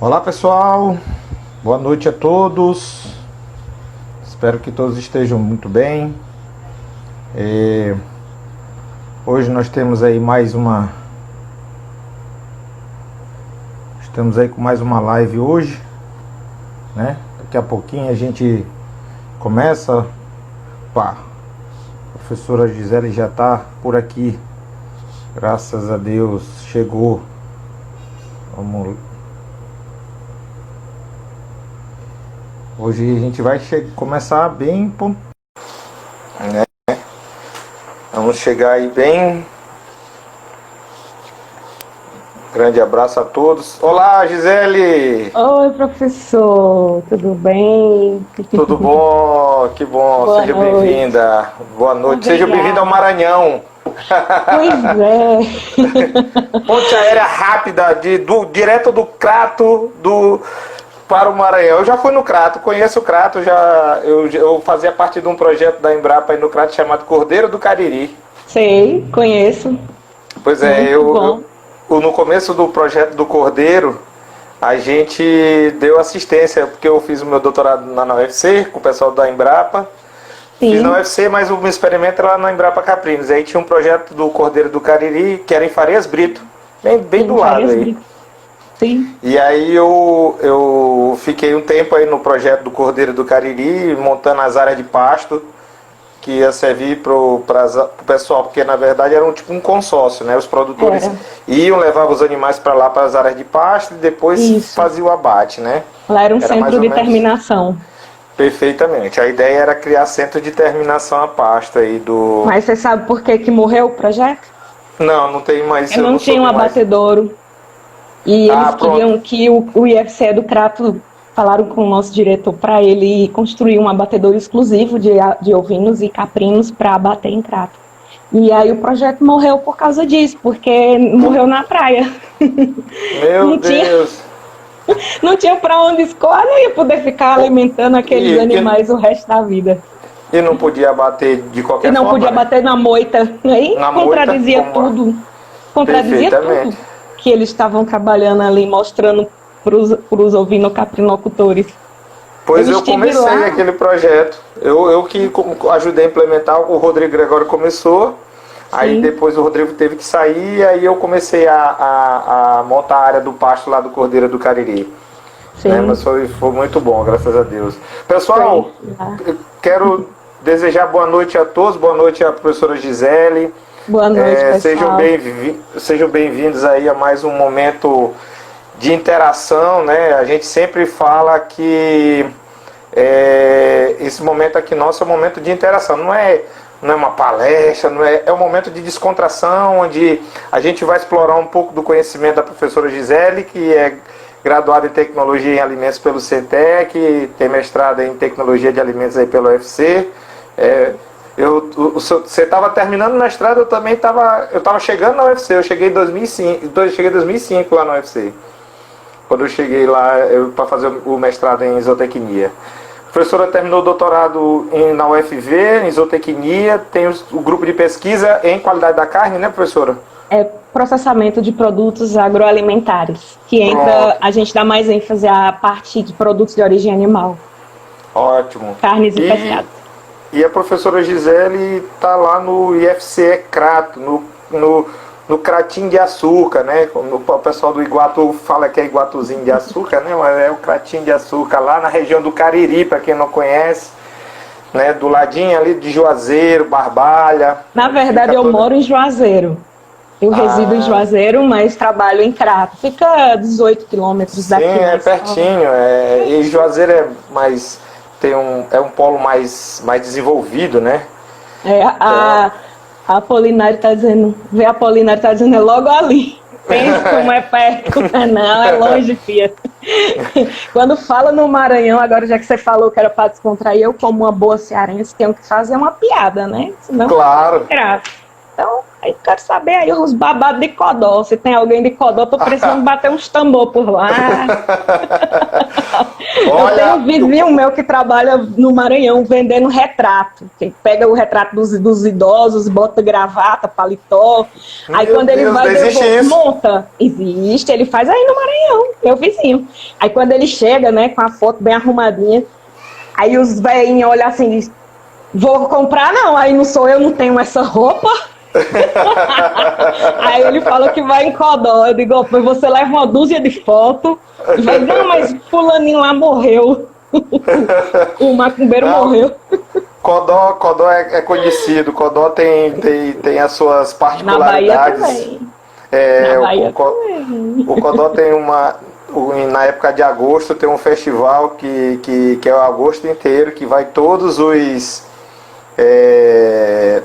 Olá pessoal, boa noite a todos. Espero que todos estejam muito bem. Hoje nós temos aí estamos aí com mais uma live hoje, né? Daqui a pouquinho a gente começa. Pá, a professora Gisele já está por aqui. Graças a Deus chegou. Vamos. Hoje a gente vai começar bem, né? Vamos chegar aí bem. Grande abraço a todos. Olá, Gisele! Oi, professor, tudo bem? Tudo bom? Que bom, Boa seja noite. Bem-vinda. Boa noite, Obrigada. Seja bem-vinda ao Maranhão. Pois é. Ponte aérea rápida, direto do Crato para o Maranhão. Eu já fui no Crato, conheço o Crato, eu fazia parte de um projeto da Embrapa aí no Crato chamado Cordeiro do Cariri. Sei, conheço. Pois é, Muito bom. no começo do projeto do Cordeiro, a gente deu assistência, porque eu fiz o meu doutorado na UFC com o pessoal da Embrapa. Sim. Fiz na UFC, mas o meu experimento era lá na Embrapa Caprinos. Aí tinha um projeto do Cordeiro do Cariri, que era em Farias Brito, bem do lado Farias aí. Brito. Sim. E aí eu fiquei um tempo aí no projeto do Cordeiro do Cariri, montando as áreas de pasto, que ia servir pro pessoal, porque na verdade era tipo um consórcio, né? Os produtores iam, levavam os animais para lá, para as áreas de pasto, e depois faziam o abate, né? Lá era um Era centro mais ou de menos... terminação. Perfeitamente. A ideia era criar centro de terminação a pasto aí do... Mas você sabe por que morreu o projeto? Não tem mais... Eu não tinha um abatedouro. E eles queriam que o IFCE do Crato falaram com o nosso diretor para ele construir um abatedouro exclusivo de ovinos e caprinos para abater em Crato. E aí o projeto morreu por causa disso, porque morreu na praia. Meu Deus! Não tinha para onde escoar, não ia poder ficar alimentando aqueles animais o resto da vida. E não podia abater de qualquer forma? E não podia bater na moita. Aí contradizia tudo. Contradizia tudo que eles estavam trabalhando ali, mostrando para os ovinocaprinocultores. Pois eu comecei aquele projeto. Eu que ajudei a implementar, o Rodrigo Gregório começou. Sim. Aí depois o Rodrigo teve que sair, aí eu comecei a montar a área do pasto lá do Cordeiro do Cariri. Né? Mas foi muito bom, graças a Deus. Pessoal, eu quero desejar boa noite a todos, boa noite à professora Gisele. Boa noite, pessoal. Sejam bem-vindos aí a mais um momento de interação, né? A gente sempre fala que esse momento aqui nosso é um momento de interação, não é uma palestra, é um momento de descontração, onde a gente vai explorar um pouco do conhecimento da professora Gisele, que é graduada em Tecnologia em Alimentos pelo CETEC, tem mestrado em Tecnologia de Alimentos aí pelo UFC. Você estava terminando o mestrado, eu também estava chegando na UFC, eu cheguei em 2005 lá na UFC. Quando eu cheguei lá para fazer o mestrado em isotecnia. A professora terminou o doutorado na UFV, em isotecnia, tem o grupo de pesquisa em qualidade da carne, né, professora? É processamento de produtos agroalimentares, que entra, a gente dá mais ênfase à parte de produtos de origem animal. Ótimo. Carnes e pescados. E a professora Gisele está lá no IFCE Crato, no Cratinho de Açúcar, né? O pessoal do Iguatu fala que é Iguatuzinho de Açúcar, né? Mas é o Cratinho de Açúcar, lá na região do Cariri, para quem não conhece, né? Do ladinho ali de Juazeiro, Barbalha. Na verdade, eu moro em Juazeiro. Eu resido em Juazeiro, mas trabalho em Crato. Fica 18 quilômetros daqui. Sim, é pertinho. E Juazeiro é mais... é um polo mais desenvolvido, né? A Apolinário está dizendo, a Apolinário está dizendo, é logo ali. Pensa como é perto. Não, é longe, filha. Quando fala no Maranhão, agora já que você falou que era para descontrair, eu como uma boa cearense tenho que fazer uma piada, né? Senão claro. Então, aí quero saber aí os babados de Codó. Se tem alguém de Codó, tô precisando bater uns tambor por lá. Eu tenho um vizinho meu que trabalha no Maranhão vendendo retrato. Que pega o retrato dos idosos, bota gravata, paletó. Aí quando ele vai monta. Existe, ele faz aí no Maranhão, meu vizinho. Aí quando ele chega, né, com a foto bem arrumadinha, aí os velhinhos olham assim e dizem, vou comprar não, aí não sou eu, não tenho essa roupa. Aí ele fala que vai em Codó. Eu digo, você leva uma dúzia de fotos e vai, não, mas fulaninho lá morreu. O macumbeiro morreu. Codó é conhecido, Codó tem as suas particularidades. Na Bahia também. Na Bahia também. O Codó tem na época de agosto tem um festival que é o agosto inteiro, que vai todos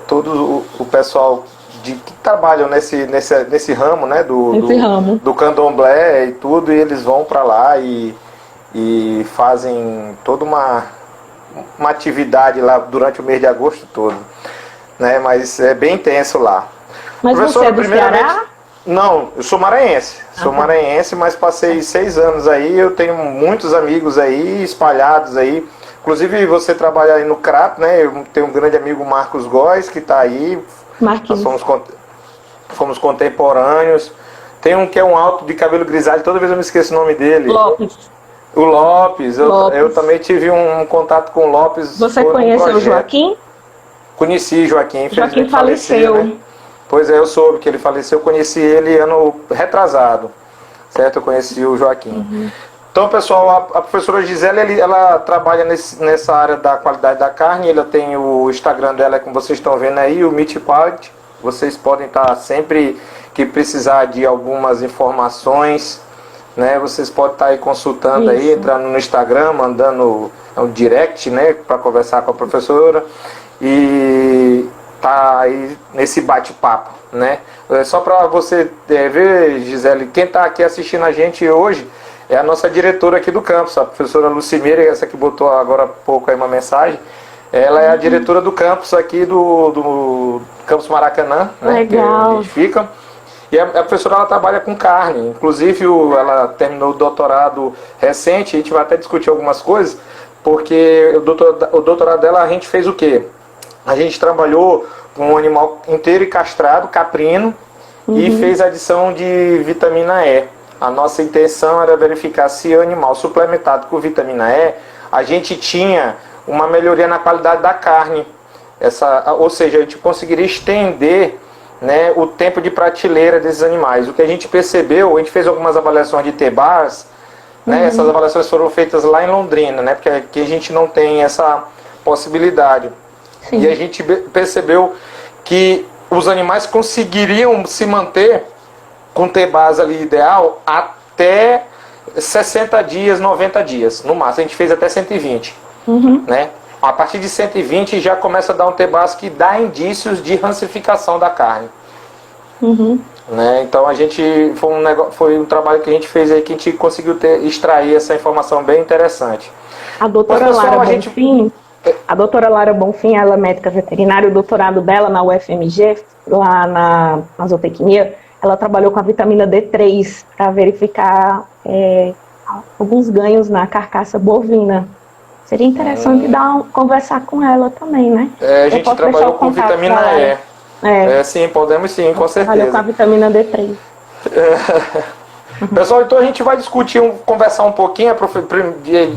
todo o pessoal que trabalham nesse ramo, né, do candomblé e tudo, e eles vão para lá e fazem toda uma atividade lá durante o mês de agosto todo, né, mas é bem intenso lá. Mas você é do Ceará? Não, eu sou maranhense, maranhense, mas passei 6 anos aí, eu tenho muitos amigos aí, espalhados aí. Inclusive você trabalha aí no Crato, né? Eu tenho um grande amigo, Marcos Góes, que está aí. Marquinhos. Nós fomos contemporâneos. Tem um que é um alto de cabelo grisalho, toda vez eu me esqueço o nome dele. Lopes. O Lopes. Eu também tive um contato com o Lopes. Você conheceu o Joaquim? Conheci Joaquim, Joaquim faleceu. Né? Pois é, eu soube que ele faleceu, eu conheci ele ano retrasado, certo? Eu conheci o Joaquim. Uhum. Então, pessoal, a professora Gisele, ela trabalha nessa área da qualidade da carne, ela tem o Instagram dela, como vocês estão vendo aí, o Meat Quality. Vocês podem estar sempre que precisar de algumas informações, né? Vocês podem estar aí consultando aí, entrando no Instagram, mandando um direct, né, para conversar com a professora e tá aí nesse bate-papo, né? Só para você ver, Gisele, quem está aqui assistindo a gente hoje é a nossa diretora aqui do campus, a professora Lucimeira, essa que botou agora há pouco aí uma mensagem. Ela é a diretora do campus aqui do campus Maracanã, né? Legal. Que é onde a gente fica. E a professora, ela trabalha com carne, inclusive ela terminou o doutorado recente, a gente vai até discutir algumas coisas, porque o doutorado dela a gente fez o quê? A gente trabalhou com um animal inteiro e castrado, caprino, e fez adição de vitamina E. A nossa intenção era verificar se o animal suplementado com vitamina E, a gente tinha uma melhoria na qualidade da carne. Ou seja, a gente conseguiria estender, né, o tempo de prateleira desses animais. O que a gente percebeu, a gente fez algumas avaliações de TBAS, né, essas avaliações foram feitas lá em Londrina, né, porque aqui a gente não tem essa possibilidade. Sim. E a gente percebeu que os animais conseguiriam se manter com TBAS ali ideal até 60 dias, 90 dias, no máximo. A gente fez até 120, né? A partir de 120 já começa a dar um TBAS que dá indícios de rancificação da carne. Né? Então a gente foi um trabalho que a gente fez aí que a gente conseguiu extrair essa informação bem interessante. A doutora Lara Bonfim, ela é médica veterinária, o doutorado dela na UFMG, lá na zootecnia, ela trabalhou com a vitamina D3 para verificar alguns ganhos na carcaça bovina. Seria interessante conversar com ela também, né? A gente trabalhou com vitamina E. Sim, podemos sim, com certeza. Trabalhou com a vitamina D3. Pessoal, então a gente vai discutir, conversar um pouquinho.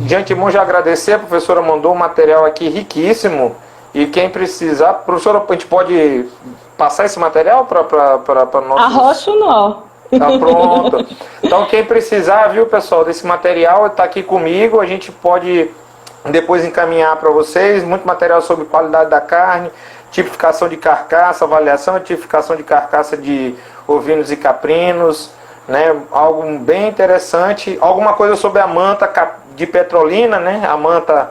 De antemão já agradecer, a professora mandou um material aqui riquíssimo. E quem precisar, professora, a gente pode passar esse material para nós? Arrocho não. Tá pronto. Então quem precisar, viu, pessoal, desse material, está aqui comigo. A gente pode depois encaminhar para vocês muito material sobre qualidade da carne, tipificação de carcaça, avaliação e tipificação de carcaça de ovinos e caprinos, né? Algo bem interessante. Alguma coisa sobre a manta de petrolina, né? A manta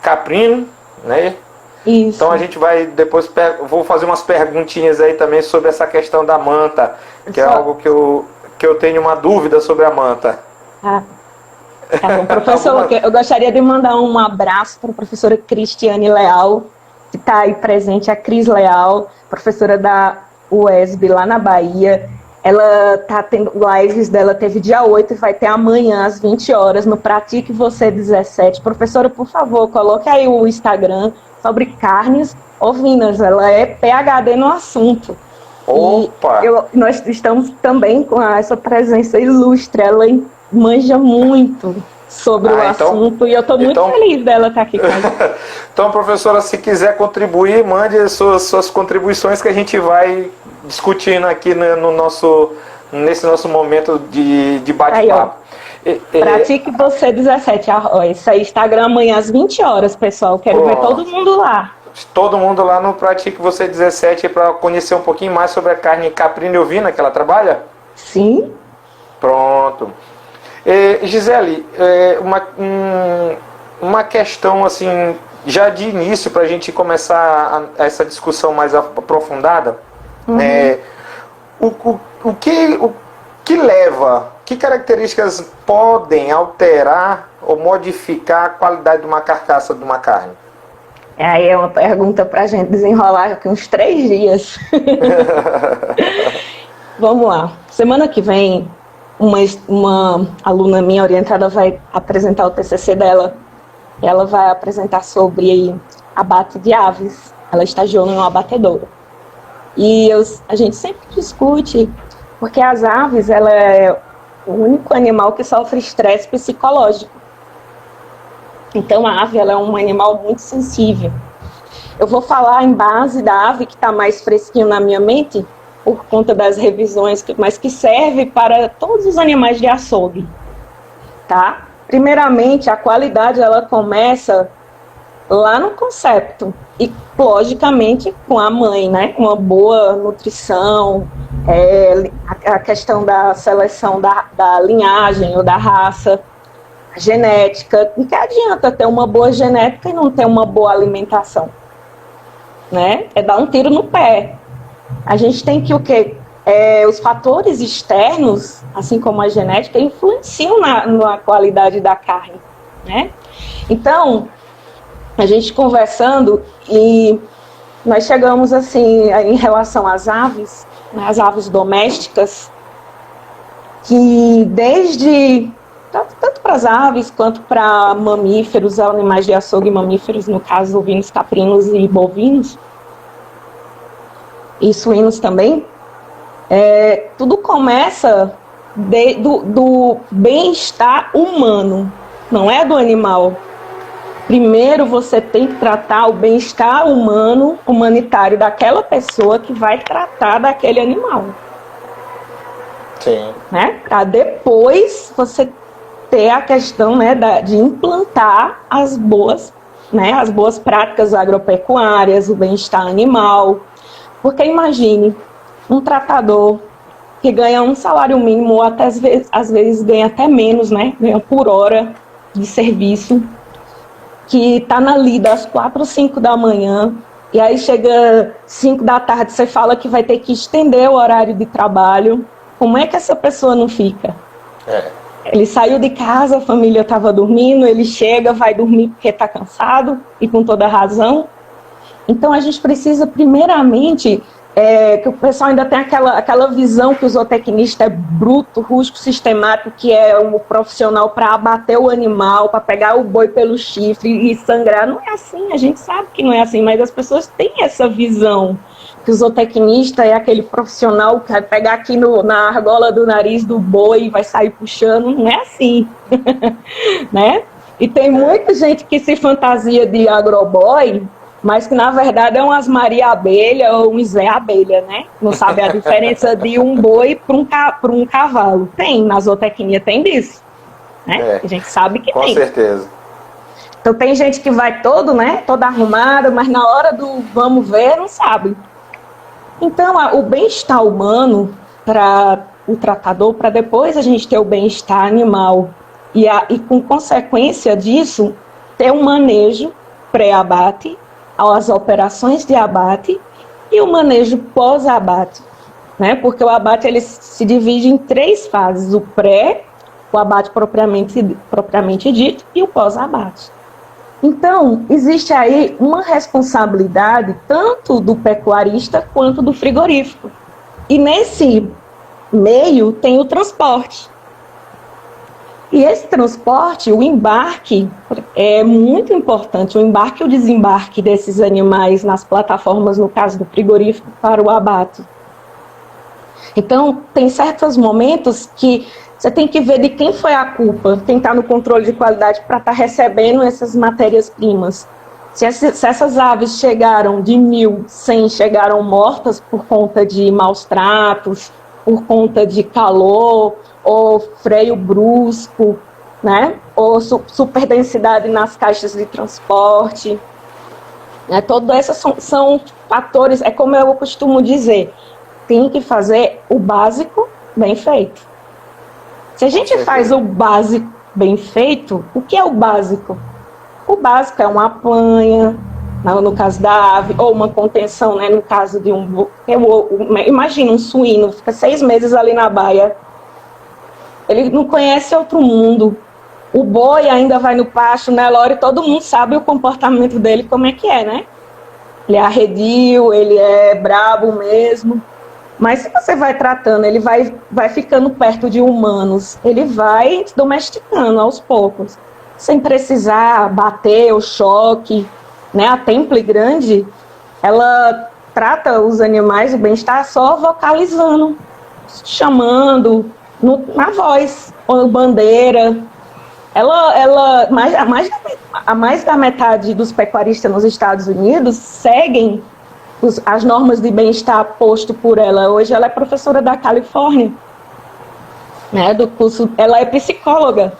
caprino, né? Isso. Então a gente vai depois, vou fazer umas perguntinhas aí também sobre essa questão da manta, que é algo que eu tenho uma dúvida sobre a manta. Tá bom, professor, eu gostaria de mandar um abraço para a professora Cristiane Leal, que está aí presente, a Cris Leal, professora da UESB lá na Bahia. Ela tá tendo lives dela, teve dia 8 e vai ter amanhã às 20 horas no Pratique Você 17. Professora, por favor, coloque aí o Instagram sobre carnes ovinas. Ela é PhD no assunto. Opa! E nós estamos também com essa presença ilustre. Ela manja muito sobre o assunto e eu estou muito feliz dela estar aqui com a gente. Então, professora, se quiser contribuir, mande as suas contribuições que a gente vai discutindo aqui nesse nosso momento de bate-papo. Pratique Você 17. Isso aí, Instagram amanhã às 20 horas, pessoal. Quero ver todo mundo lá. Todo mundo lá no Pratique Você 17 para conhecer um pouquinho mais sobre a carne caprina e ovina que ela trabalha? Sim. Pronto. Gisele, uma questão assim, já de início, para a gente começar essa discussão mais aprofundada, que características podem alterar ou modificar a qualidade de uma carcaça de uma carne? Aí é uma pergunta para a gente desenrolar aqui uns 3 dias. Vamos lá. Semana que vem, uma aluna minha orientada vai apresentar o TCC dela. Ela vai apresentar sobre abate de aves. Ela estagiou numa abatedoura. E a gente sempre discute, porque as aves, ela é o único animal que sofre estresse psicológico. Então a ave, ela é um animal muito sensível. Eu vou falar em base da ave que está mais fresquinho na minha mente, por conta das revisões, mas que serve para todos os animais de açougue, tá? Primeiramente, a qualidade, ela começa lá no concepto, e logicamente com a mãe, né? Uma boa nutrição, a questão da seleção da linhagem ou da raça, a genética. Não que adianta ter uma boa genética e não ter uma boa alimentação, né? É dar um tiro no pé. A gente tem que o quê? Os fatores externos, assim como a genética, influenciam na qualidade da carne, né? Então, a gente conversando, e nós chegamos assim, em relação às aves, né, as aves domésticas, que desde, tanto para as aves quanto para mamíferos, animais de açougue e mamíferos, no caso ovinos, caprinos e bovinos, e suínos também, tudo começa do bem-estar humano, não é do animal. Primeiro você tem que tratar o bem-estar humano, humanitário daquela pessoa que vai tratar daquele animal. Sim. Né? Para depois você ter a questão, né, de implantar as boas práticas agropecuárias, o bem-estar animal. Porque imagine um tratador que ganha um salário mínimo, ou até às vezes ganha até menos, né? Ganha por hora de serviço, que está na lida às 4, 5 da manhã, e aí chega 5 da tarde, você fala que vai ter que estender o horário de trabalho. Como é que essa pessoa não fica? Ele saiu de casa, a família estava dormindo, ele chega, vai dormir porque está cansado, e com toda razão. Então a gente precisa, primeiramente, que o pessoal ainda tem aquela visão que o zootecnista é bruto, rústico, sistemático, que é um profissional para abater o animal, para pegar o boi pelo chifre e sangrar. Não é assim, a gente sabe que não é assim, mas as pessoas têm essa visão, que o zootecnista é aquele profissional que vai pegar aqui na argola do nariz do boi e vai sair puxando. Não é assim, né? E tem muita gente que se fantasia de agroboy, mas que na verdade é um Asmaria abelha ou um Zé abelha, né? Não sabe a diferença de um boi para um cavalo. Tem, na zootecnia tem disso, né? A gente sabe que com tem. Com certeza. Então tem gente que vai toda arrumada, mas na hora do vamos ver, não sabe. Então o bem-estar humano para o tratador, para depois a gente ter o bem-estar animal e com consequência disso, ter um manejo pré-abate, as operações de abate e o manejo pós-abate, né? Porque o abate ele se divide em 3 fases: o pré, o abate propriamente dito, e o pós-abate. Então, existe aí uma responsabilidade tanto do pecuarista quanto do frigorífico. E meio tem o transporte. E esse transporte, o embarque, é muito importante, o embarque e o desembarque desses animais nas plataformas, no caso do frigorífico, para o abate. Então, tem certos momentos que você tem que ver de quem foi a culpa, quem está no controle de qualidade para estar recebendo essas matérias-primas. Se essas aves chegaram de 1.100, chegaram mortas por conta de maus tratos, por conta de calor, ou freio brusco, né? Ou superdensidade nas caixas de transporte. Né? Todos esses são fatores, é como eu costumo dizer, tem que fazer o básico bem feito. Se a gente faz o básico bem feito, o que é o básico? O básico é uma apanha, no caso da ave, ou uma contenção, né, no caso de imagina um suíno, fica 6 meses ali na baia, ele não conhece outro mundo. O boi ainda vai no pasto, né, Lore? Todo mundo sabe o comportamento dele, como é que é, né? Ele é arredio, ele é brabo mesmo. Mas se você vai tratando, ele vai ficando perto de humanos, ele vai domesticando aos poucos, sem precisar bater o choque, né? A Temple Grande, ela trata os animais, o bem-estar, só vocalizando, chamando, na voz, ou bandeira. A mais da metade dos pecuaristas nos Estados Unidos seguem as normas de bem-estar posto por ela. Hoje ela é professora da Califórnia, né, do curso, ela é psicóloga.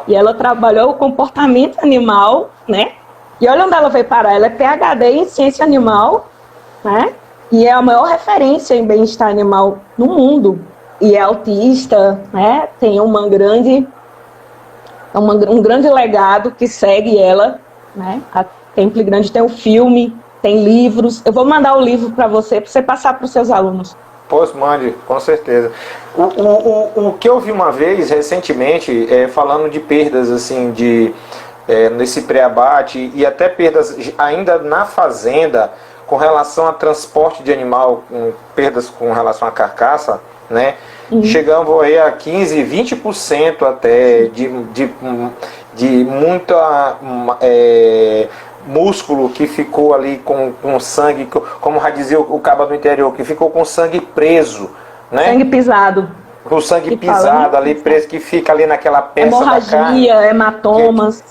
E ela trabalhou o comportamento animal, né? E olha onde ela veio parar, ela é PhD em ciência animal, né? E é a maior referência em bem-estar animal no mundo. E é autista, né? Tem um grande legado que segue ela, né? A Temple Grande tem um filme, tem livros. Eu vou mandar o livro para você passar para os seus alunos. Pois, mande, com certeza. O que eu vi uma vez, recentemente, falando de perdas, assim, nesse pré-abate, e até perdas ainda na fazenda, com relação a transporte de animal, perdas com relação à carcaça, né? Chegamos aí a 15%, 20% até de muita músculo que ficou ali com sangue, como já dizia o cabo do interior, que ficou com sangue preso, né? Sangue pisado. O sangue pisado ali, preso, que fica ali naquela peça da carne. Hemorragia, hematomas,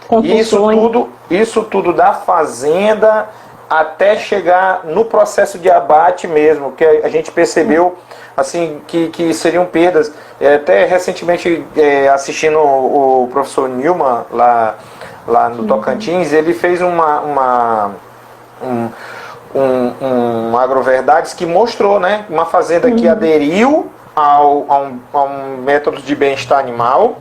contusões. Isso tudo da fazenda até chegar no processo de abate mesmo, que a gente percebeu assim, que seriam perdas. Até recentemente, assistindo o professor Nilman lá no Tocantins, ele fez um Agroverdades que mostrou, né, uma fazenda que aderiu a um método de bem-estar animal,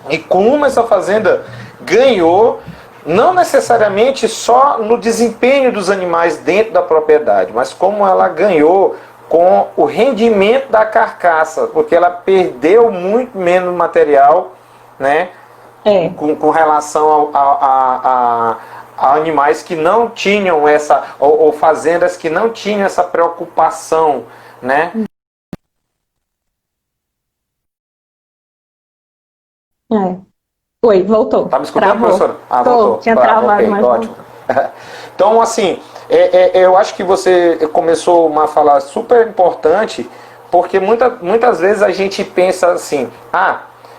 e como essa fazenda ganhou, não necessariamente só no desempenho dos animais dentro da propriedade, mas como ela ganhou com o rendimento da carcaça, porque ela perdeu muito menos material, né? Com relação a animais que não tinham essa, ou fazendas que não tinham essa preocupação, né? Oi, voltou. Tá me escutando, Travou. professor? Voltou. Tinha travado, okay, mas ótimo. Então, assim, eu acho que você começou uma fala super importante, porque muitas vezes a gente pensa assim,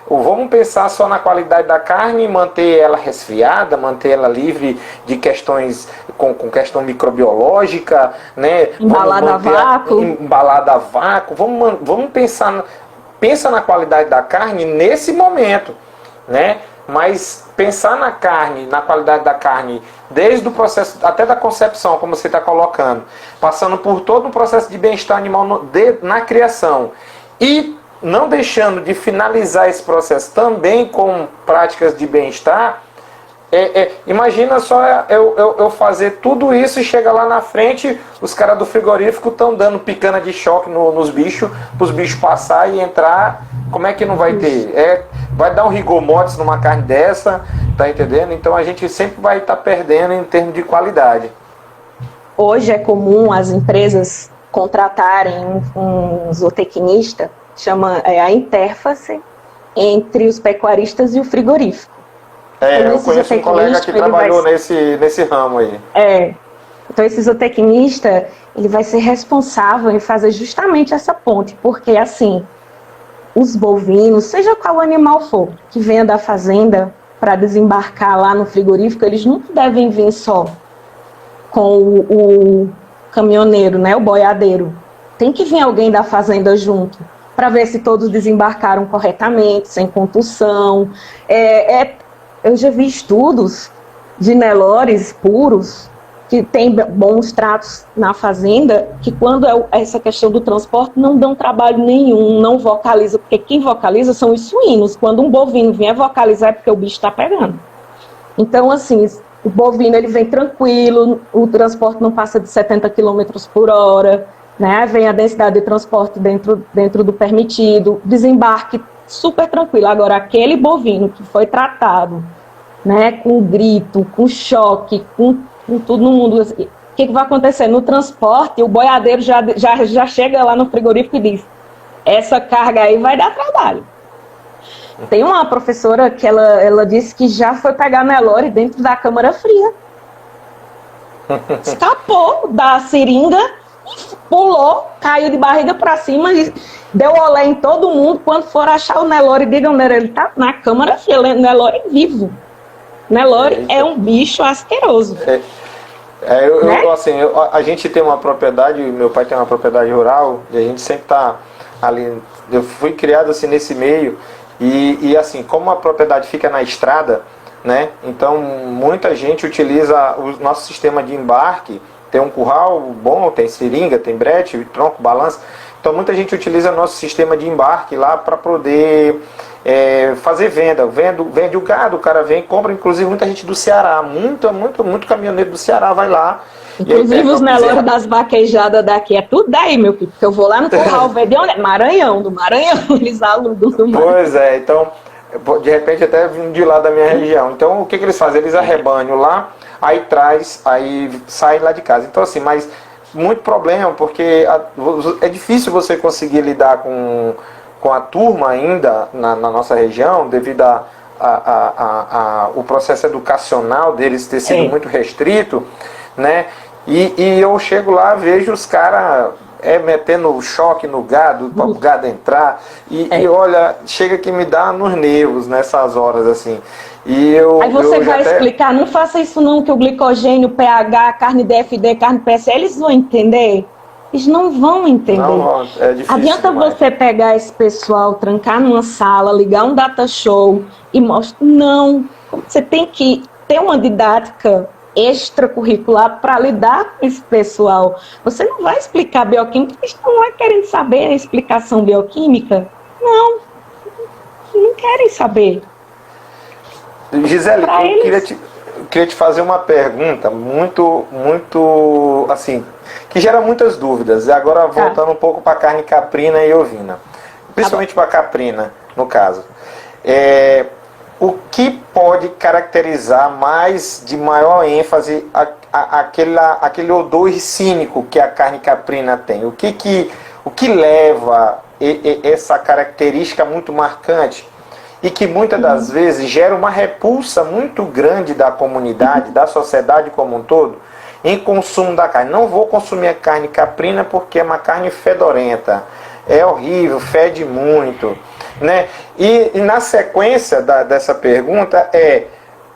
vamos pensar só na qualidade da carne, manter ela resfriada, manter ela livre de questões com questão microbiológica, né? Embalada a vácuo. Embalada a vácuo. Vamos pensa na qualidade da carne nesse momento, né? Mas pensar na carne, na qualidade da carne, desde o processo, até da concepção, como você está colocando, passando por todo um processo de bem-estar animal na criação, e não deixando de finalizar esse processo também com práticas de bem-estar, imagina só eu fazer tudo isso e chega lá na frente, os caras do frigorífico estão dando picana de choque nos bichos, para os bichos passar e entrar. Como é que não vai ter? Vai dar um rigor mortis numa carne dessa, tá entendendo? Então a gente sempre vai estar perdendo em termos de qualidade. Hoje é comum as empresas contratarem um zootecnista, chama a interface entre os pecuaristas e o frigorífico. Então, eu conheço um colega que trabalhou nesse ramo aí. Então esse zootecnista, ele vai ser responsável em fazer justamente essa ponte, porque assim, os bovinos, seja qual animal for, que venha da fazenda para desembarcar lá no frigorífico, eles não devem vir só com o caminhoneiro, né, o boiadeiro. Tem que vir alguém da fazenda junto, para ver se todos desembarcaram corretamente, sem contussão. Eu já vi estudos de Nelores puros, que tem bons tratos na fazenda, que quando essa questão do transporte não dão trabalho nenhum, não vocaliza, porque quem vocaliza são os suínos. Quando um bovino vem vocalizar é porque o bicho está pegando. Então, assim, o bovino ele vem tranquilo, o transporte não passa de 70 km por hora, né? Vem a densidade de transporte dentro do permitido, desembarque super tranquilo. Agora, aquele bovino que foi tratado, né, com grito, com choque, com tudo no mundo, o que vai acontecer? No transporte, o boiadeiro já chega lá no frigorífico e diz: essa carga aí vai dar trabalho. Tem uma professora que ela disse que já foi pegar Nelore dentro da câmara fria. Escapou da seringa, pulou, caiu de barriga para cima e deu olé em todo mundo. Quando for achar o Nelore, digam, ele tá na câmara fria, Nelore vivo. Nelore é um bicho asqueroso. A gente tem uma propriedade, meu pai tem uma propriedade rural, e a gente sempre está ali. Eu fui criado assim nesse meio, e assim, como a propriedade fica na estrada, né? Então muita gente utiliza o nosso sistema de embarque. Tem um curral bom, tem seringa, tem brete, tronco, balança. Então muita gente utiliza nosso sistema de embarque lá para poder fazer venda. Vende o gado, o cara vem e compra, inclusive muita gente do Ceará, muito caminhoneiro do Ceará vai lá. Inclusive os Nelores das vaquejadas daqui, é tudo daí, meu filho, porque eu vou lá no curral ver de onde é? Maranhão, eles alugam do Maranhão. Pois é, então, de repente até vindo de lá da minha região. Então o que eles fazem? Eles arrebanham lá, aí sai lá de casa. Então assim, mas muito problema, porque é difícil você conseguir lidar com a turma ainda na nossa região, devido o processo educacional deles ter sido muito restrito, né? E eu chego lá, vejo os caras metendo choque no gado, para o gado entrar, e olha, chega que me dá nos nervos nessas horas, assim. Aí você vai explicar, não faça isso não, que o glicogênio, pH, carne DFD, carne PSL, eles vão entender? Eles não vão entender. Não, é difícil. Adianta demais você pegar esse pessoal, trancar numa sala, ligar um data show e mostrar. Não, você tem que ter uma didática extracurricular para lidar com esse pessoal. Você não vai explicar bioquímica, eles não vão querendo saber a explicação bioquímica. Não querem saber. Gisele, eu queria te fazer uma pergunta muito, assim, que gera muitas dúvidas. E agora voltando um pouco para carne caprina e ovina. Principalmente para caprina, no caso. O que pode caracterizar mais de maior ênfase aquele odor ricínico que a carne caprina tem? O que leva essa característica muito marcante e que muitas das vezes gera uma repulsa muito grande da comunidade, da sociedade como um todo, em consumo da carne? Não vou consumir a carne caprina porque é uma carne fedorenta, é horrível, fede muito, né? E na sequência dessa pergunta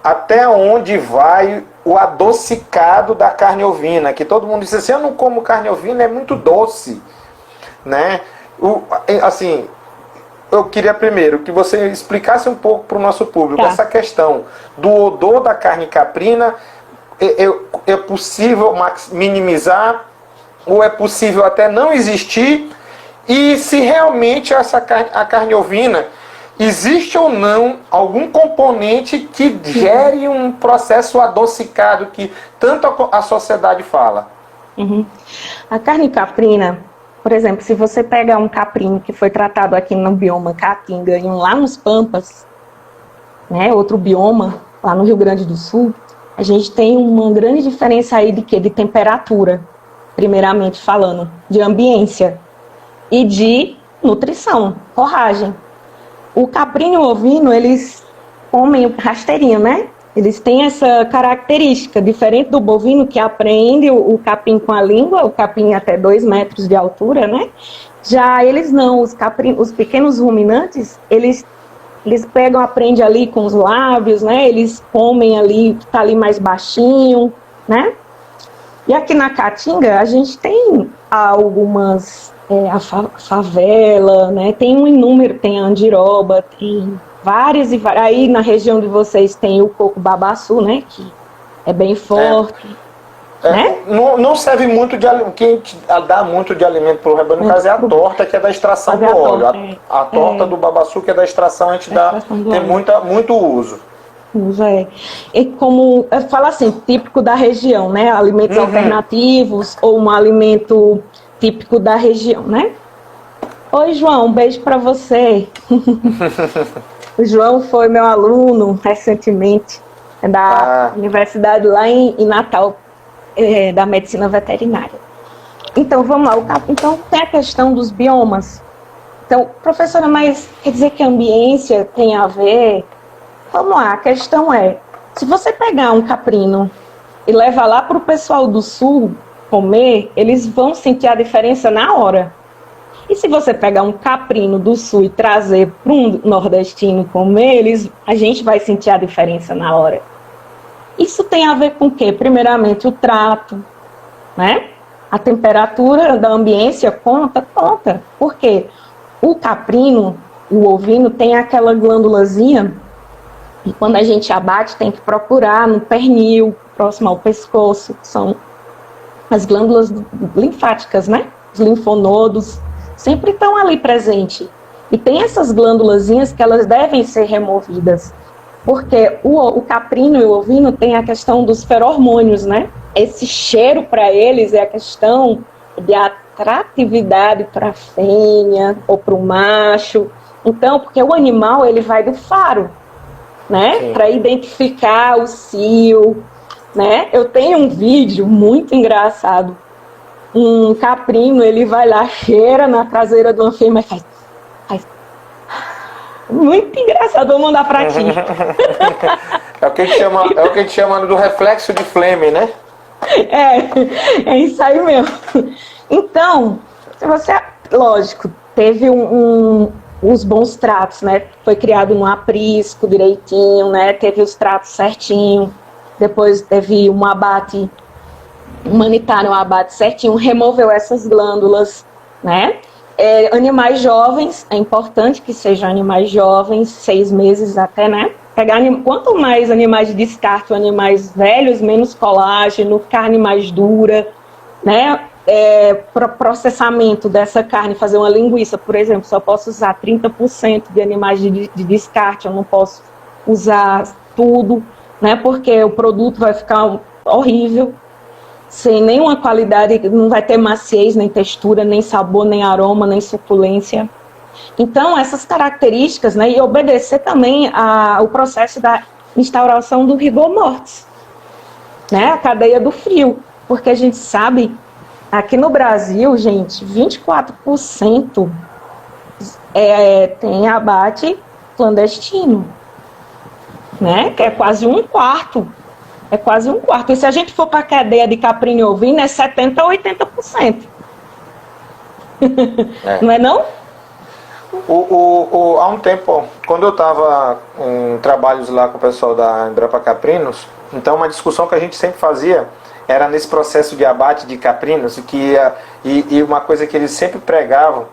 até onde vai o adocicado da carne ovina? Que todo mundo diz assim, eu não como carne ovina, é muito doce, né? Assim, eu queria primeiro que você explicasse um pouco para o nosso público essa questão do odor da carne caprina. É possível minimizar ou é possível até não existir? E se realmente a carne ovina, existe ou não algum componente que gere um processo adocicado que tanto a sociedade fala? A carne caprina, por exemplo, se você pega um caprino que foi tratado aqui no bioma Caatinga e lá nos Pampas, né, outro bioma, lá no Rio Grande do Sul, a gente tem uma grande diferença aí de temperatura. primeiramente falando, de ambiência e de nutrição, forragem. O caprino e o ovino, eles comem rasteirinho, né? Eles têm essa característica, diferente do bovino, que apreende o capim com a língua, o capim até 2 metros de altura, né? Já eles não, os pequenos ruminantes, eles pegam, aprendem ali com os lábios, né? Eles comem ali, tá ali mais baixinho, né? E aqui na Caatinga, a gente tem algumas, a favela, né? Tem um inúmero, tem a andiroba, tem várias e várias. Aí na região de vocês tem o coco babaçu, né? Que é bem forte. Né? Não serve muito de alimento. Quem dá muito de alimento para o rebanho, no caso, é a torta, que é da extração do óleo. A torta do babaçu, que é da extração, a gente tem muito uso. E como eu falo assim, típico da região, né? Alimentos alternativos ou um alimento típico da região, né? Oi, João, um beijo para você. O João foi meu aluno recentemente da universidade lá em Natal, da medicina veterinária. Então, vamos lá. Então, tem a questão dos biomas. Então, professora, mas quer dizer que a ambiência tem a ver? Vamos lá, a questão é, se você pegar um caprino e levar lá para o pessoal do sul comer, eles vão sentir a diferença na hora. E se você pegar um caprino do sul e trazer para um nordestino comer, a gente vai sentir a diferença na hora. Isso tem a ver com o quê? Primeiramente, o trato, né? A temperatura da ambiência conta. Por quê? O caprino, o ovino, tem aquela glândulazinha, e quando a gente abate, tem que procurar no pernil, próximo ao pescoço, que são as glândulas linfáticas, né? Os linfonodos, sempre estão ali presentes. E tem essas glândulazinhas que elas devem ser removidas. Porque o caprino e o ovino tem a questão dos feromônios, né? Esse cheiro para eles é a questão de atratividade para a fêmea ou para o macho. Então, porque o animal, ele vai do faro, né? Para identificar o cio, né? Eu tenho um vídeo muito engraçado. Um caprino, ele vai lá, cheira na traseira de uma fêmea e faz. Muito engraçado, vou mandar pra ti. É o que a gente chama do reflexo de Fleming, né? É isso aí mesmo. Então, se você, lógico, teve os bons tratos, né? Foi criado um aprisco direitinho, né? Teve os tratos certinho. Depois teve um abate humanitário, um abate certinho, removeu essas glândulas, né? Animais jovens, é importante que sejam animais jovens, 6 meses até, né? Quanto mais animais de descarte, animais velhos, menos colágeno, carne mais dura, né? Para processamento dessa carne, fazer uma linguiça, por exemplo, só posso usar 30% de animais de descarte, eu não posso usar tudo, né? Porque o produto vai ficar horrível, sem nenhuma qualidade, não vai ter maciez, nem textura, nem sabor, nem aroma, nem suculência. Então, essas características, né, e obedecer também ao processo da instauração do rigor mortis, né, a cadeia do frio, porque a gente sabe, aqui no Brasil, gente, 24% tem abate clandestino, né, que é quase um quarto. E se a gente for para a cadeia de caprino e ovino, é 70% a 80%. Não é não? Há um tempo, quando eu estava em trabalhos lá com o pessoal da Embrapa Caprinos, então uma discussão que a gente sempre fazia era nesse processo de abate de caprinos, e uma coisa que eles sempre pregavam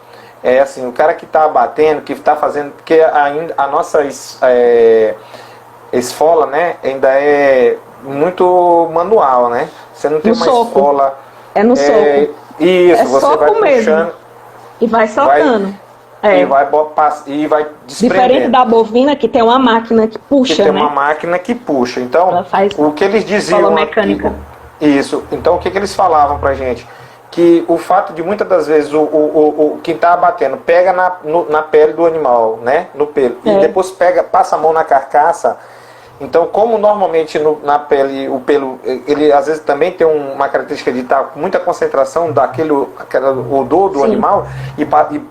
é assim, o cara que está abatendo, que está fazendo, porque a nossa esfola, né, ainda é muito manual, né? Você não tem uma esfola. É no soco. Isso, você vai puxando. Mesmo. E vai soltando. E vai desprendendo. Diferente da bovina, que tem uma máquina que puxa, né? Tem uma máquina que puxa. Então, o que eles diziam... mecânica. Isso. Então, o que eles falavam pra gente? Que o fato de, muitas das vezes, quem está abatendo pega na pele do animal, né? No pelo. E depois passa a mão na carcaça. Então, como normalmente na pele o pelo, ele às vezes também tem uma característica de estar com muita concentração aquela odor do Sim. animal e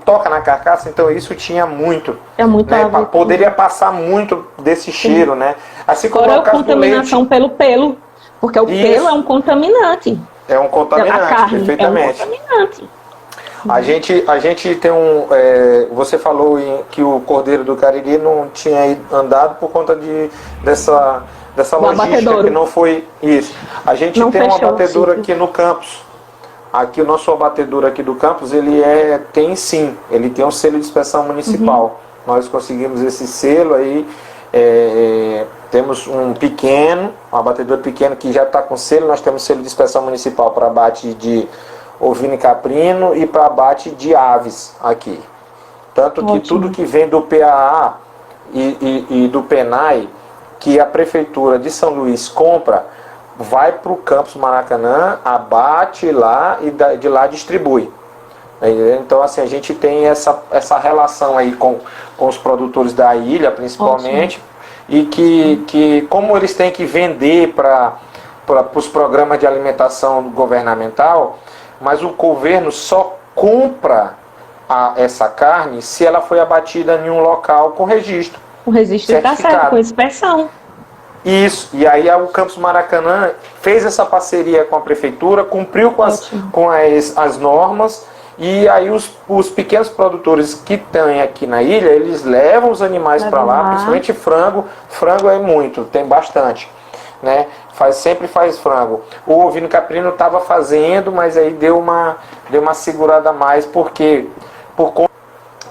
toca na carcaça, então isso tinha muito. É muito Né? Poderia passar muito desse cheiro, né? Assim como fora é o a caso do contaminação leite. pelo pelo, porque o pelo é um contaminante. É um contaminante, A carne perfeitamente. é um contaminante. A gente tem você falou que o Cordeiro do Cariri não tinha andado por conta dessa logística abatedouro. que não foi isso. A gente Não tem um fechou o abatedouro sítio. aqui no campus. Aqui o nosso abatedouro aqui do campus, tem sim, ele tem um selo de inspeção municipal. Nós conseguimos esse selo aí. Temos um abatedor pequeno que já está com selo. Nós temos selo de inspeção municipal para abate de ovino e caprino e para abate de aves aqui. Tanto que Ótimo. tudo que vem do PAA e do PENAI, que a Prefeitura de São Luís compra, vai para o Campus Maracanã, abate lá e de lá distribui. Então, assim, a gente tem essa relação aí com os produtores da ilha, principalmente, e que como eles têm que vender para os programas de alimentação governamental, mas o governo só compra essa carne se ela foi abatida em um local com registro. O registro está certo, com inspeção. Isso, e aí o Campus Maracanã fez essa parceria com a prefeitura, cumpriu com as normas, e aí os pequenos produtores que tem aqui na ilha, eles levam os animais para lá, principalmente frango é muito, tem bastante, né? Sempre faz frango. O ovino caprino estava fazendo, mas aí deu uma segurada a mais, porque por conta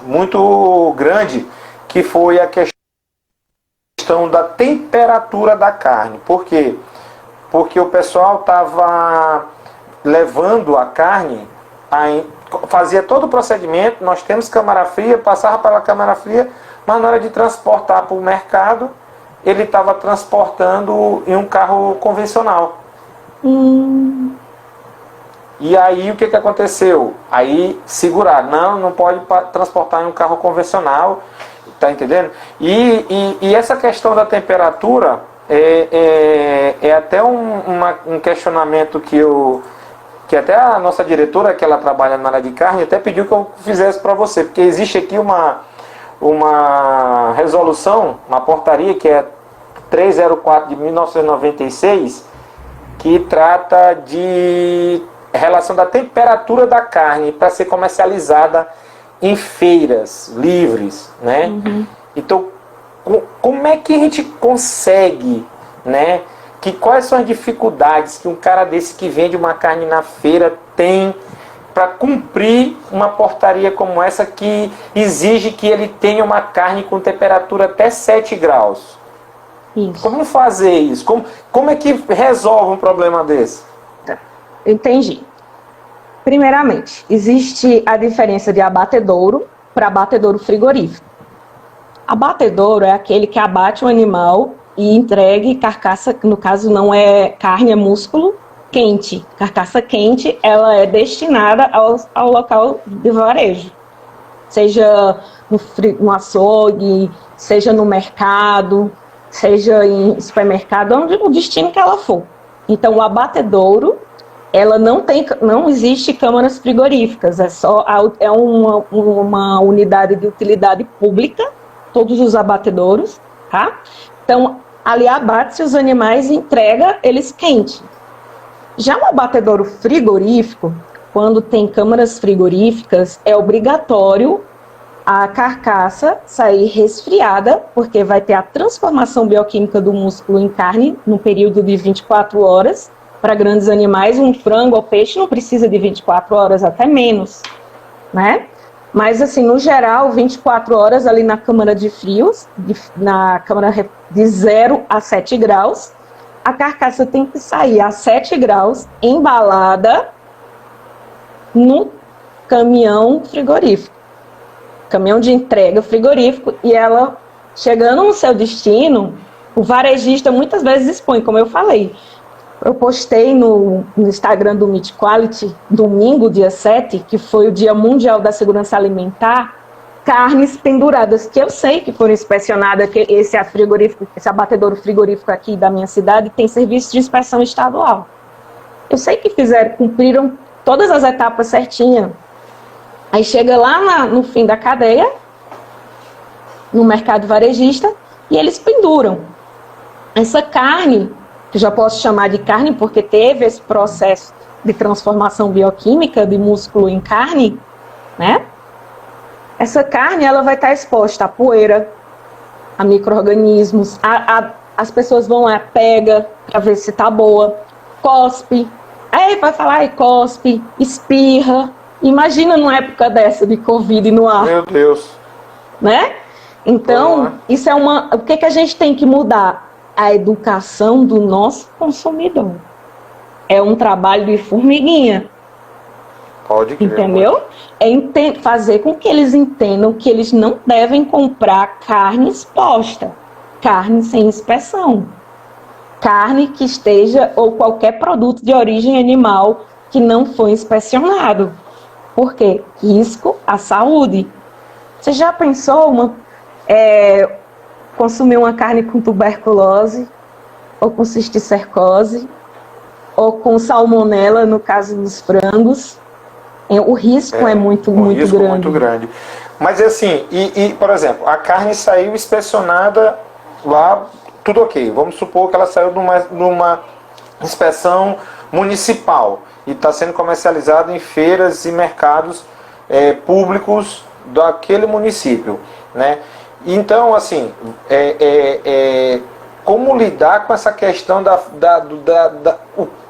muito grande que foi a questão da temperatura da carne. Por quê? Porque o pessoal estava levando a carne, fazia todo o procedimento, nós temos câmara fria, passava pela câmara fria, mas na hora de transportar para o mercado, ele estava transportando em um carro convencional. E aí o que aconteceu? Aí seguraram, não pode transportar em um carro convencional, tá entendendo? E essa questão da temperatura é até um questionamento que até a nossa diretora, que ela trabalha na área de carne, até pediu que eu fizesse para você, porque existe aqui uma resolução, uma portaria que é 304 de 1996, que trata de relação da temperatura da carne para ser comercializada em feiras livres, né? Então, como é que a gente consegue, né? Quais são as dificuldades que um cara desse que vende uma carne na feira tem para cumprir uma portaria como essa que exige que ele tenha uma carne com temperatura até 7 graus? Isso. Como fazer isso? Como é que resolve um problema desse? Entendi. Primeiramente, existe a diferença de abatedouro para abatedouro frigorífico. Abatedouro é aquele que abate o animal e entregue carcaça, no caso não é carne, é músculo quente. Carcaça quente, ela é destinada ao local de varejo. Seja no açougue, seja no mercado, seja em supermercado, onde o destino que ela for. Então, o abatedouro, ela não existe câmaras frigoríficas, é uma unidade de utilidade pública, todos os abatedouros, tá? Então, ali abate-se os animais e entrega eles quentes. Já o abatedouro frigorífico, quando tem câmaras frigoríficas, é obrigatório a carcaça sair resfriada, porque vai ter a transformação bioquímica do músculo em carne no período de 24 horas. Para grandes animais, um frango ou peixe não precisa de 24 horas, até menos, né? Mas, assim, no geral, 24 horas ali na câmara de frios, na câmara de 0 a 7 graus, a carcaça tem que sair a 7 graus, embalada no caminhão frigorífico. Caminhão de entrega frigorífico, e ela, chegando no seu destino, o varejista muitas vezes expõe, como eu falei. Eu postei no Instagram do Meat Quality, domingo, dia 7, que foi o Dia Mundial da Segurança Alimentar, carnes penduradas, que eu sei que foram inspecionadas, que esse abatedouro frigorífico aqui da minha cidade tem serviço de inspeção estadual. Eu sei que cumpriram todas as etapas certinhas. Aí chega lá no fim da cadeia, no mercado varejista, e eles penduram. Essa carne, que já posso chamar de carne porque teve esse processo de transformação bioquímica de músculo em carne, né? Essa carne ela vai estar exposta a poeira, a micro-organismos, as pessoas vão lá, pega para ver se tá boa, cospe, aí vai falar, cospe, espirra. Imagina numa época dessa de Covid no ar. Meu Deus. Né? Então, isso é o que a gente tem que mudar? A educação do nosso consumidor. É um trabalho de formiguinha. Pode crer. Entendeu? É fazer com que eles entendam que eles não devem comprar carne exposta, carne sem inspeção, carne que esteja, ou qualquer produto de origem animal que não foi inspecionado. Por quê? Risco à saúde. Você já pensou consumir uma carne com tuberculose, ou com cisticercose, ou com salmonela, no caso dos frangos? O risco é muito grande. Mas assim, por exemplo, a carne saiu inspecionada lá, tudo ok. Vamos supor que ela saiu numa inspeção municipal e está sendo comercializada em feiras e mercados públicos daquele município, né? Então, assim, como lidar com essa questão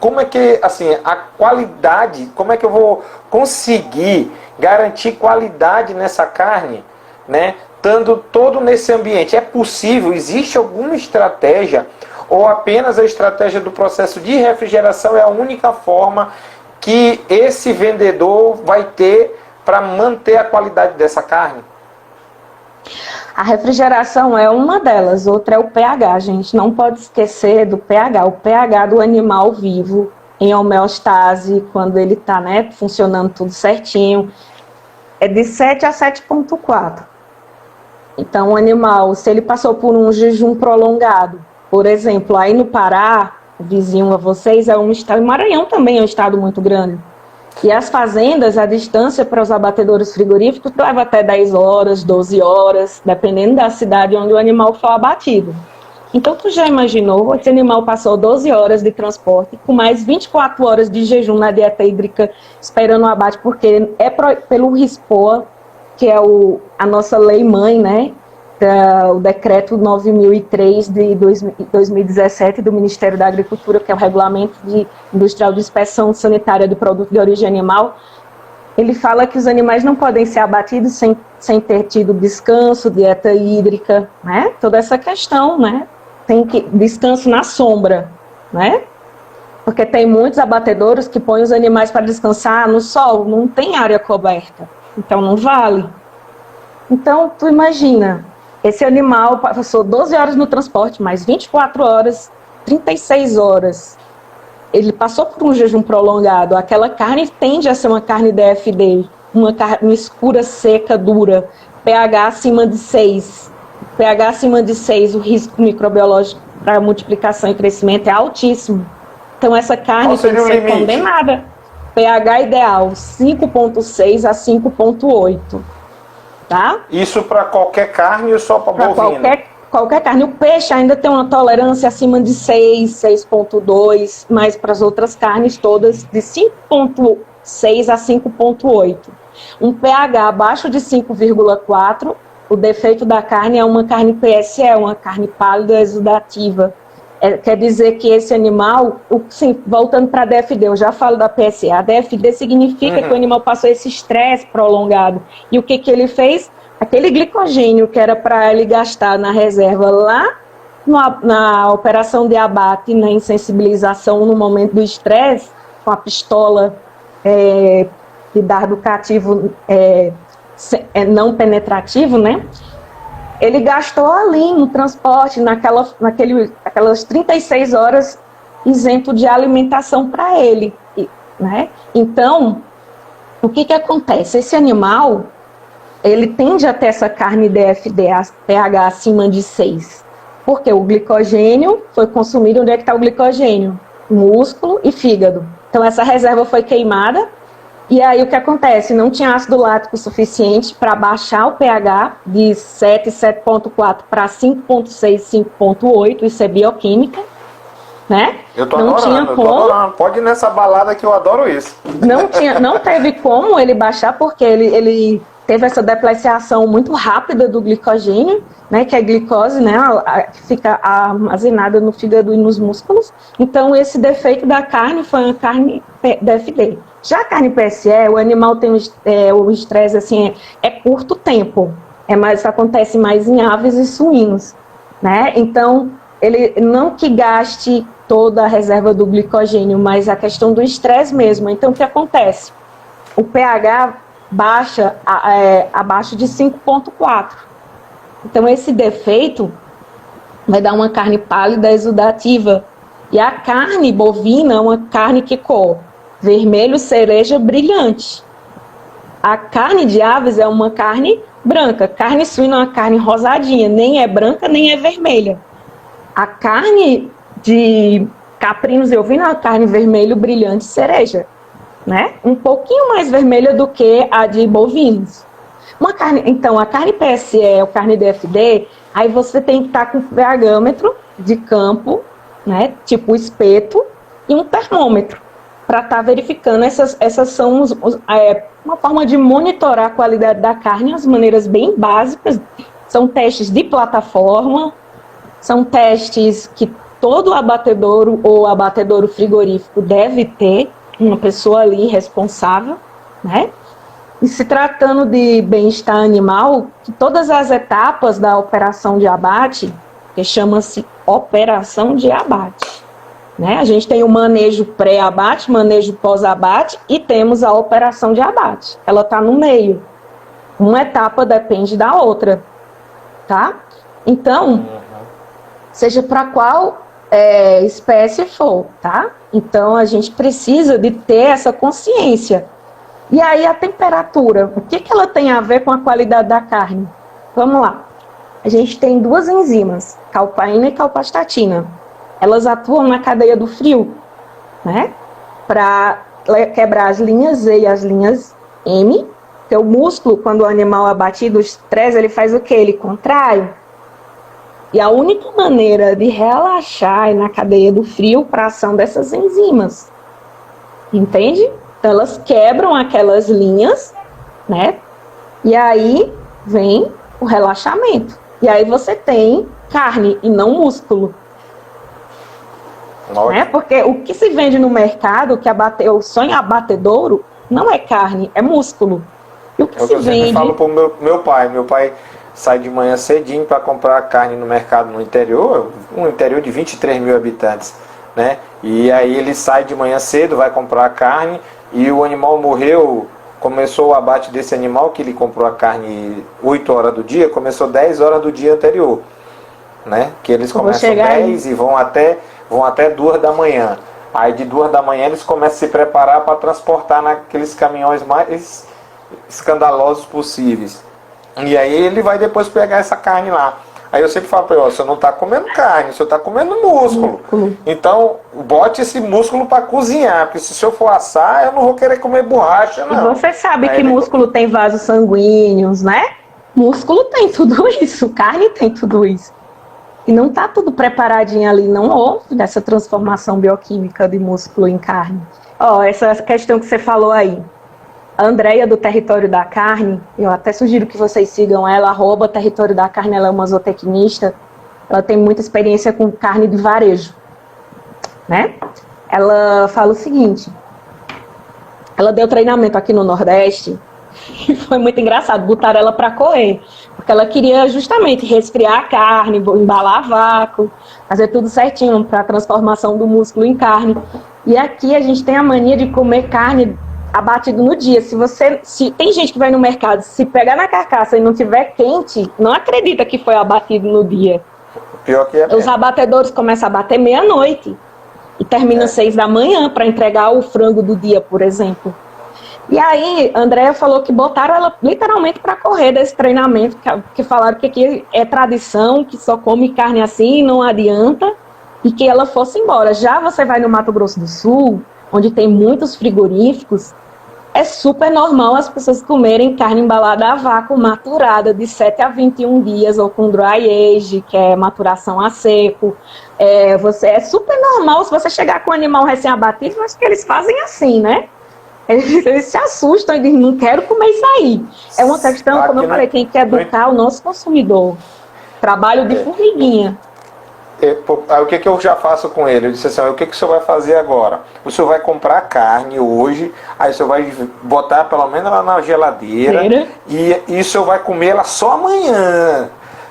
como é que, assim, a qualidade, como é que eu vou conseguir garantir qualidade nessa carne, né, estando todo nesse ambiente? É possível? Existe alguma estratégia? Ou apenas a estratégia do processo de refrigeração é a única forma que esse vendedor vai ter para manter a qualidade dessa carne? A refrigeração é uma delas, outra é o pH. A gente não pode esquecer do pH. O pH do animal vivo, em homeostase, quando ele está, né, funcionando tudo certinho, é de 7 a 7,4. Então, o animal, se ele passou por um jejum prolongado, por exemplo, aí no Pará, vizinho a vocês, é um estado, Maranhão também é um estado muito grande. E as fazendas, a distância para os abatedouros frigoríficos leva até 10 horas, 12 horas, dependendo da cidade onde o animal for abatido. Então, tu já imaginou, esse animal passou 12 horas de transporte, com mais 24 horas de jejum na dieta hídrica, esperando o abate, porque pelo RISPOA, que é a nossa lei-mãe, né? O decreto 9.003 de 2017 do Ministério da Agricultura, que é o Regulamento Industrial de Inspeção Sanitária de Produto de Origem Animal, ele fala que os animais não podem ser abatidos sem ter tido descanso, dieta hídrica, né? Toda essa questão, né? Descanso na sombra, né? Porque tem muitos abatedouros que põem os animais para descansar no sol, não tem área coberta, então não vale. Então, tu imagina, esse animal passou 12 horas no transporte, mais 24 horas, 36 horas. Ele passou por um jejum prolongado. Aquela carne tende a ser uma carne DFD, uma carne escura, seca, dura, pH acima de 6. pH acima de 6, o risco microbiológico para multiplicação e crescimento é altíssimo. Então, essa carne tem que ser condenada. pH ideal, 5,6 a 5,8. Tá? Isso para qualquer carne ou só para bovina? Qualquer carne. O peixe ainda tem uma tolerância acima de 6, 6,2, mas para as outras carnes todas de 5,6 a 5,8. Um pH abaixo de 5,4, o defeito da carne é uma carne PSE, uma carne pálida exudativa. Quer dizer que esse animal, voltando para a DFD, eu já falo da PSE, a DFD significa que o animal passou esse estresse prolongado. E o que ele fez? Aquele glicogênio que era para ele gastar na reserva lá, na operação de abate, na insensibilização no momento do estresse, com a pistola de dardo cativo não penetrativo, né? Ele gastou ali no transporte, naquelas 36 horas isento de alimentação para ele, né? Então, o que acontece? Esse animal, ele tende a ter essa carne DFD, a pH acima de 6. Porque o glicogênio foi consumido, onde é que está o glicogênio? Músculo e fígado. Então essa reserva foi queimada, e aí o que acontece? Não tinha ácido lático suficiente para baixar o pH de 7, 7,4 para 5,6, 5,8, isso é bioquímica, né? Eu tô adorando. Pode ir nessa balada que eu adoro isso. Não teve como ele baixar, porque ele teve essa depreciação muito rápida do glicogênio, né, que é a glicose, né, que fica armazenada no fígado e nos músculos. Então, esse defeito da carne foi uma carne DFD. Já a carne PSE, o animal tem o estresse, assim, é curto tempo, mas acontece mais em aves e suínos, né? Então, ele não que gaste toda a reserva do glicogênio, mas a questão do estresse mesmo. Então, o que acontece? O pH baixa abaixo de 5,4. Então, esse defeito vai dar uma carne pálida, exudativa. E a carne bovina é uma carne que cor vermelho, cereja, brilhante. A carne de aves é uma carne branca. Carne suína é uma carne rosadinha, nem é branca, nem é vermelha. A carne de caprinos e ovinos é uma carne vermelho, brilhante, cereja, né? Um pouquinho mais vermelha do que a de bovinos. Então, a carne PSE ou carne DFD, aí você tem que estar com um pHmetro de campo, né? Tipo espeto, e um termômetro, para estar verificando. Essas são uma forma de monitorar a qualidade da carne, as maneiras bem básicas. São testes de plataforma, são testes que todo abatedouro ou abatedouro frigorífico deve ter, uma pessoa ali responsável, né? E se tratando de bem-estar animal, que todas as etapas da operação de abate, que chama-se operação de abate, né? A gente tem o manejo pré-abate, manejo pós-abate e temos a operação de abate. Ela está no meio. Uma etapa depende da outra, tá? Então, seja para qual espécie for, tá? Então, a gente precisa de ter essa consciência. E aí, a temperatura, o que ela tem a ver com a qualidade da carne? Vamos lá. A gente tem duas enzimas, calpaína e calpastatina. Elas atuam na cadeia do frio, né? Para quebrar as linhas Z e as linhas M. Porque o músculo, quando o animal é abatido, o estresse, ele faz o quê? Ele contrai. E a única maneira de relaxar é na cadeia do frio para a ação dessas enzimas. Entende? Então, elas quebram aquelas linhas, né? E aí vem o relaxamento. E aí você tem carne e não músculo. Né? Porque o que se vende no mercado, o sonho abatedouro, não é carne, é músculo. E o que se vende... Eu falo pro meu pai. Meu pai sai de manhã cedinho para comprar carne no mercado no interior, um interior de 23 mil habitantes, né? E aí ele sai de manhã cedo, vai comprar a carne e o animal morreu, começou o abate desse animal, que ele comprou a carne 8 horas do dia, começou 10 horas do dia anterior, né? Que eles começam 10 e vão até 2 da manhã. Aí de 2 da manhã eles começam a se preparar para transportar naqueles caminhões mais escandalosos possíveis. E aí ele vai depois pegar essa carne lá. Aí eu sempre falo para ele, você não está comendo carne, você está comendo músculo. Então, bote esse músculo para cozinhar, porque se eu for assar, eu não vou querer comer borracha, não. E você sabe que músculo tem vasos sanguíneos, né? Músculo tem tudo isso, carne tem tudo isso. E não está tudo preparadinho ali, não houve dessa transformação bioquímica de músculo em carne. Essa questão que você falou aí. A Andréia do Território da Carne, eu até sugiro que vocês sigam ela, @Território da Carne, ela é uma zootecnista, ela tem muita experiência com carne de varejo, né? Ela fala o seguinte, ela deu treinamento aqui no Nordeste, e foi muito engraçado, botaram ela para correr, porque ela queria justamente resfriar a carne, embalar a vácuo, fazer tudo certinho para a transformação do músculo em carne. E aqui a gente tem a mania de comer carne abatido no dia. Se tem gente que vai no mercado, se pegar na carcaça e não tiver quente, não acredita que foi abatido no dia. Pior que é. Os abatedores começam a bater meia-noite e terminam 6 da manhã para entregar o frango do dia, por exemplo. E aí, a Andrea falou que botaram ela literalmente para correr desse treinamento, que falaram que aqui é tradição, que só come carne assim, não adianta, e que ela fosse embora. Já você vai no Mato Grosso do Sul, onde tem muitos frigoríficos, é super normal as pessoas comerem carne embalada a vácuo, maturada de 7 a 21 dias, ou com dry age, que é maturação a seco. É super normal se você chegar com um animal recém-abatido, mas que eles fazem assim, né? Eles se assustam e dizem, não quero comer isso aí. É uma questão, como eu falei, tem que educar o nosso consumidor. Trabalho de formiguinha. Aí o que eu já faço com ele? Eu disse assim, o que o senhor vai fazer agora? O senhor vai comprar carne hoje, aí o senhor vai botar pelo menos ela na geladeira e o senhor vai comer ela só amanhã.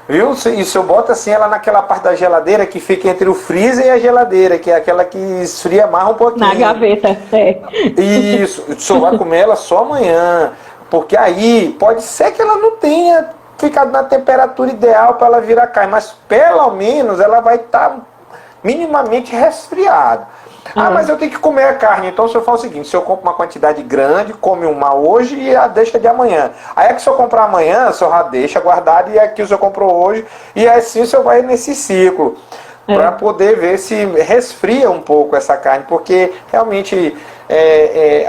Viu? E o senhor bota assim ela naquela parte da geladeira que fica entre o freezer e a geladeira, que é aquela que esfria mais um pouquinho. Na gaveta, Isso, o senhor vai comer ela só amanhã, porque aí pode ser que ela não tenha ficado na temperatura ideal para ela virar carne, mas pelo menos ela vai estar minimamente resfriada. Mas eu tenho que comer a carne, então o senhor faz o seguinte, se eu compro uma quantidade grande, come uma hoje e a deixa de amanhã. Aí é que se eu comprar amanhã, o senhor já deixa guardado e aqui o senhor comprou hoje, e assim o senhor vai nesse ciclo, para poder ver se resfria um pouco essa carne, porque realmente,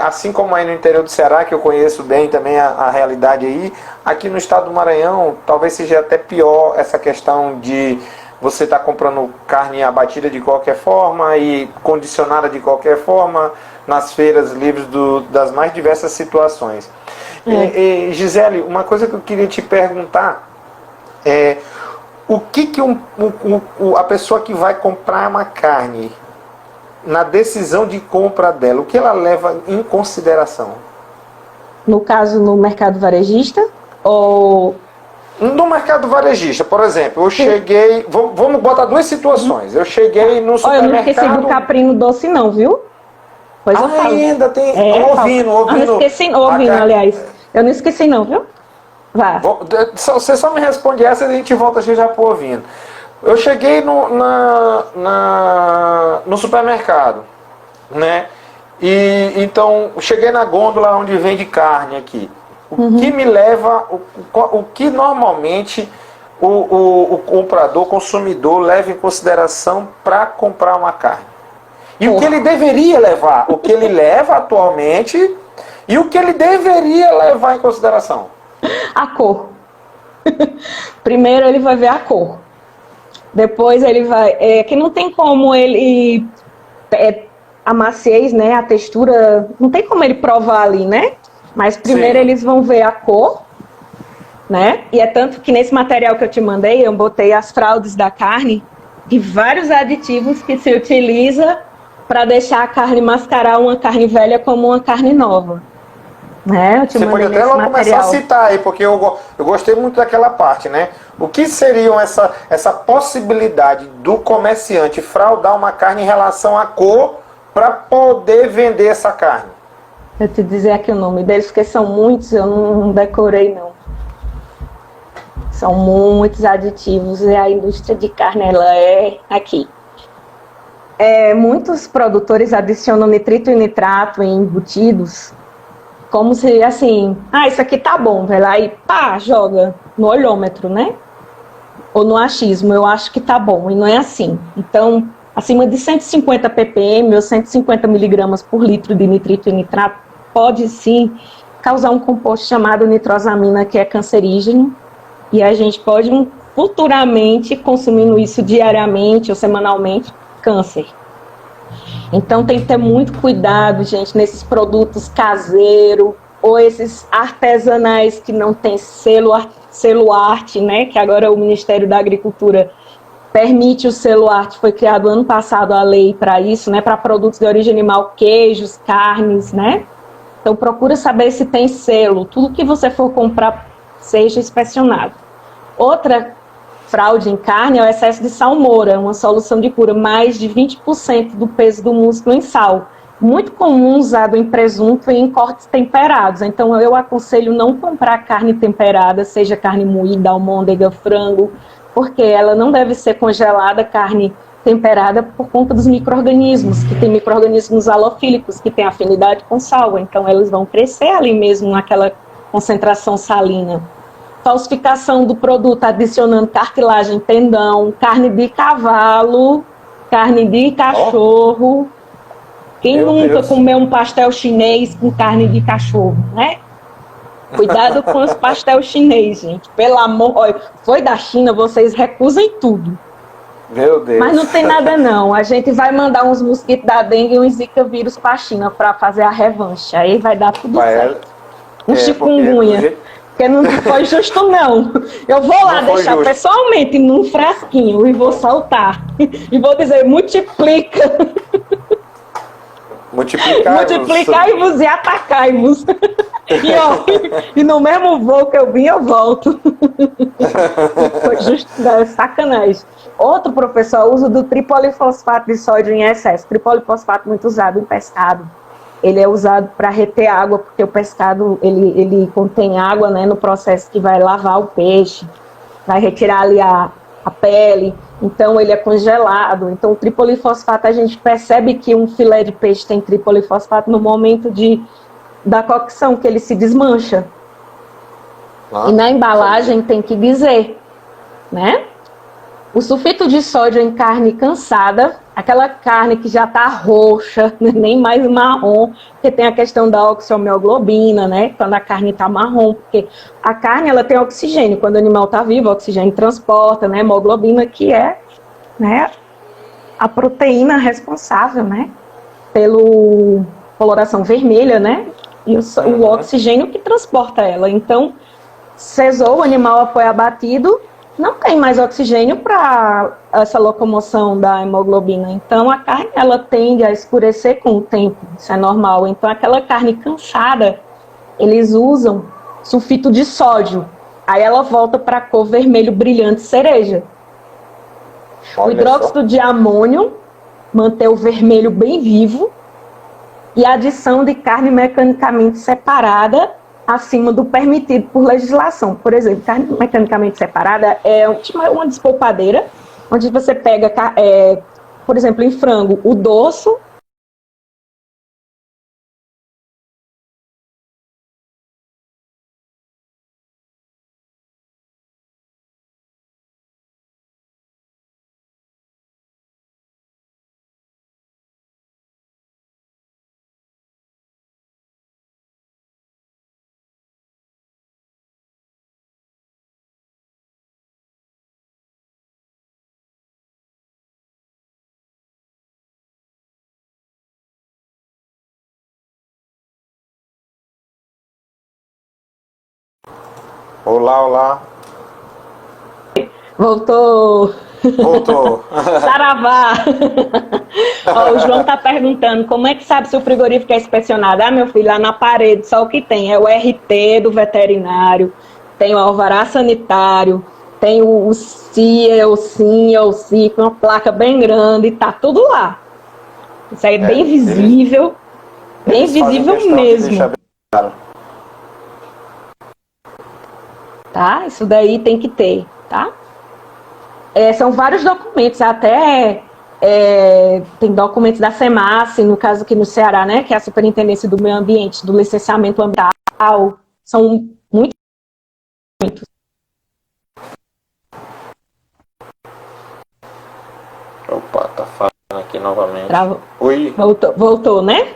assim como aí no interior do Ceará, que eu conheço bem também a realidade aí, aqui no estado do Maranhão, talvez seja até pior essa questão de você estar comprando carne abatida de qualquer forma e condicionada de qualquer forma nas feiras livres das mais diversas situações. Gisele, uma coisa que eu queria te perguntar é o que a pessoa que vai comprar uma carne, na decisão de compra dela, o que ela leva em consideração? No caso, no mercado varejista? Ou... No mercado varejista, por exemplo, eu cheguei... Vamos botar duas situações. Eu cheguei no supermercado... eu não esqueci do caprino doce não, viu? Pois eu falo. Ainda tem... Ovino. Eu não esqueci, aliás. Eu não esqueci não, viu? Vá. Você só me responde essa e a gente volta já pro ovino. Eu cheguei no supermercado, né? E então, cheguei na gôndola onde vende carne aqui. O que me leva, o que normalmente o comprador, o consumidor leva em consideração para comprar uma carne? E o que ele deveria levar? O que ele leva atualmente e o que ele deveria levar em consideração? A cor. Primeiro ele vai ver a cor. Depois ele vai... que não tem como ele... a maciez, né? A textura... Não tem como ele provar ali, né? Mas primeiro eles vão ver a cor, né? E é tanto que nesse material que eu te mandei, eu botei as fraudes da carne de vários aditivos que se utiliza para deixar a carne mascarar uma carne velha como uma carne nova. Né? Você pode até logo começar a citar aí, porque eu gostei muito daquela parte, né? O que seriam essa possibilidade do comerciante fraudar uma carne em relação à cor para poder vender essa carne? Eu te dizer aqui o nome deles, porque são muitos, eu não decorei não. São muitos aditivos e a indústria de carne, ela é aqui. Muitos produtores adicionam nitrito e nitrato em embutidos, como se assim, isso aqui tá bom, vai lá e pá, joga no olhômetro, né? Ou no achismo, eu acho que tá bom, e não é assim. Então, acima de 150 ppm ou 150 miligramas por litro de nitrito e nitrato pode sim causar um composto chamado nitrosamina, que é cancerígeno, e a gente pode futuramente, consumindo isso diariamente ou semanalmente, câncer. Então tem que ter muito cuidado, gente, nesses produtos caseiros ou esses artesanais que não tem selo arte, né? Que agora o Ministério da Agricultura permite o selo arte, foi criado ano passado a lei para isso, né? Para produtos de origem animal, queijos, carnes, né? Então procura saber se tem selo, tudo que você for comprar seja inspecionado. Outra fraude em carne é o excesso de salmoura, uma solução de cura, mais de 20% do peso do músculo em sal. Muito comum usado em presunto e em cortes temperados. Então eu aconselho não comprar carne temperada, seja carne moída, almôndega, frango, porque ela não deve ser congelada, carne temperada por conta dos micro-organismos, que tem micro-organismos halofílicos, que têm afinidade com sal, então eles vão crescer ali mesmo naquela concentração salina. Falsificação do produto, adicionando cartilagem, tendão, carne de cavalo, carne de cachorro. Quem nunca comeu um pastel chinês com carne de cachorro, né? Cuidado com os pastel chinês, gente. Pelo amor, foi da China, vocês recusem tudo. Meu Deus. Mas não tem nada não. A gente vai mandar uns mosquitos da dengue e uns zika vírus para a China para fazer a revanche. Aí vai dar tudo certo. Um chikungunya. Porque não foi justo não. Eu vou lá deixar pessoalmente num frasquinho e vou soltar. E vou dizer, multiplica. Multiplicai-vos e atacai-vos. E no mesmo voo que eu vim, eu volto. Foi justo, sacanagem. Outro, professor, o uso do tripolifosfato de sódio em excesso. Tripolifosfato muito usado em pescado. Ele é usado para reter água, porque o pescado ele contém água, né, no processo que vai lavar o peixe, vai retirar ali a pele, então ele é congelado. Então o tripolifosfato, a gente percebe que um filé de peixe tem tripolifosfato no momento da cocção, que ele se desmancha. E na embalagem tem que dizer, né? O sulfito de sódio em carne cansada, aquela carne que já está roxa, nem mais marrom, porque tem a questão da oxiomeoglobina, né? Quando a carne está marrom, porque a carne ela tem oxigênio, quando o animal está vivo, o oxigênio transporta, né? Hemoglobina, que é, né, a proteína responsável, né, pela coloração vermelha, né? E o oxigênio que transporta ela. Então, cesou, o animal foi abatido, não tem mais oxigênio para essa locomoção da hemoglobina. Então, a carne ela tende a escurecer com o tempo, isso é normal. Então, aquela carne cansada, eles usam sulfito de sódio. Aí ela volta para a cor vermelho brilhante cereja. O hidróxido de amônio mantém o vermelho bem vivo. E a adição de carne mecanicamente separada acima do permitido por legislação. Por exemplo, carne mecanicamente separada é uma despolpadeira, onde você pega, por exemplo, em frango, o dorso, Olá. Voltou. Saravá. Ó, o João está perguntando como é que sabe se o frigorífico é inspecionado. Ah, meu filho, lá na parede só o que tem é o RT do veterinário, tem o alvará sanitário, tem o CIA, o SIM, o CIP, uma placa bem grande, tá tudo lá. Isso aí é bem visível, bem visível mesmo. Tá? Isso daí tem que ter, tá? São vários documentos, até tem documentos da SEMASSE, no caso aqui no Ceará, né, que é a Superintendência do Meio Ambiente, do Licenciamento Ambiental, são muitos. Opa, tá falando aqui novamente. Oi. Voltou, né?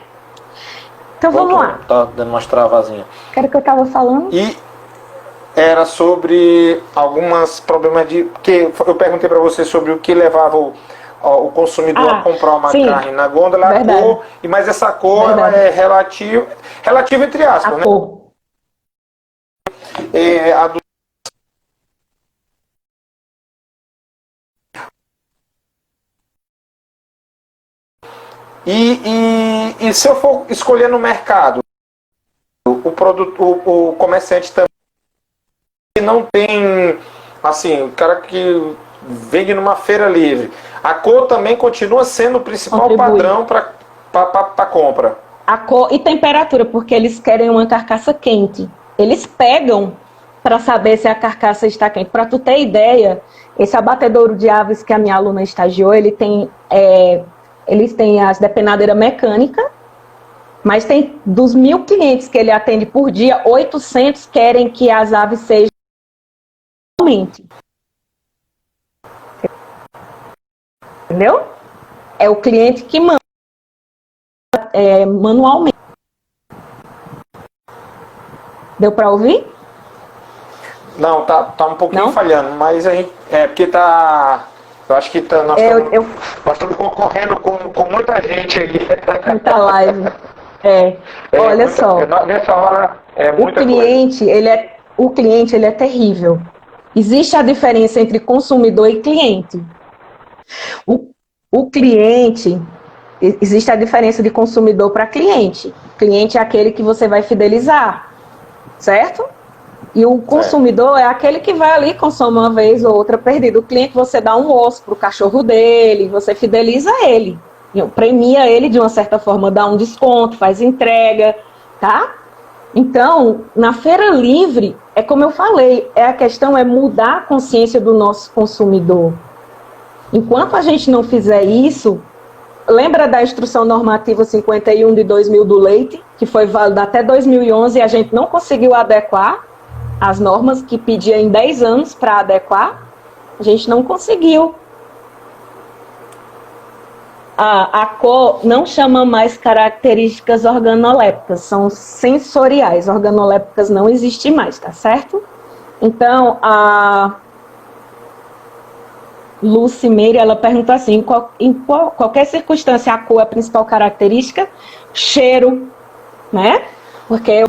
Então vamos lá. Tá dando umas travazinhas. Que era que eu tava falando? Era sobre alguns problemas que eu perguntei para você sobre o que levava o consumidor a comprar uma carne na gôndola, a cor, mas essa cor ela é relativa entre aspas, a né? Cor. E se eu for escolher no mercado, o comerciante também não tem, assim, o cara que vende numa feira livre, a cor também continua sendo o principal padrão para compra. A cor e temperatura, porque eles querem uma carcaça quente. Eles pegam para saber se a carcaça está quente. Para tu ter ideia, esse abatedouro de aves que a minha aluna estagiou, eles têm as depenadeiras mecânicas, mas tem dos 1.000 clientes que ele atende por dia, 800 querem que as aves sejam manualmente. Entendeu? É o cliente que manda manualmente. Deu para ouvir? Não, tá um pouquinho falhando, mas a gente, porque eu acho que nós estamos concorrendo com muita gente aí. Muita live. Olha só. Nessa hora é muita o cliente ele é terrível. Existe a diferença entre consumidor e cliente. O cliente, existe a diferença de consumidor para cliente. Cliente é aquele que você vai fidelizar, certo? E o consumidor é aquele que vai ali, consome uma vez ou outra perdida. O cliente, você dá um osso para o cachorro dele, você fideliza ele, premia ele de uma certa forma, dá um desconto, faz entrega, tá? Então, na Feira Livre, é como eu falei, a questão é mudar a consciência do nosso consumidor. Enquanto a gente não fizer isso, lembra da Instrução Normativa 51 de 2000 do leite, que foi válida até 2011 e a gente não conseguiu adequar as normas que pedia em 10 anos para adequar? A gente não conseguiu. A cor não chama mais características organolépticas, são sensoriais. Organolépticas não existe mais, tá certo? Então, a Lucy Meire, ela perguntou assim, em qualquer circunstância a cor é a principal característica? Cheiro, né? Porque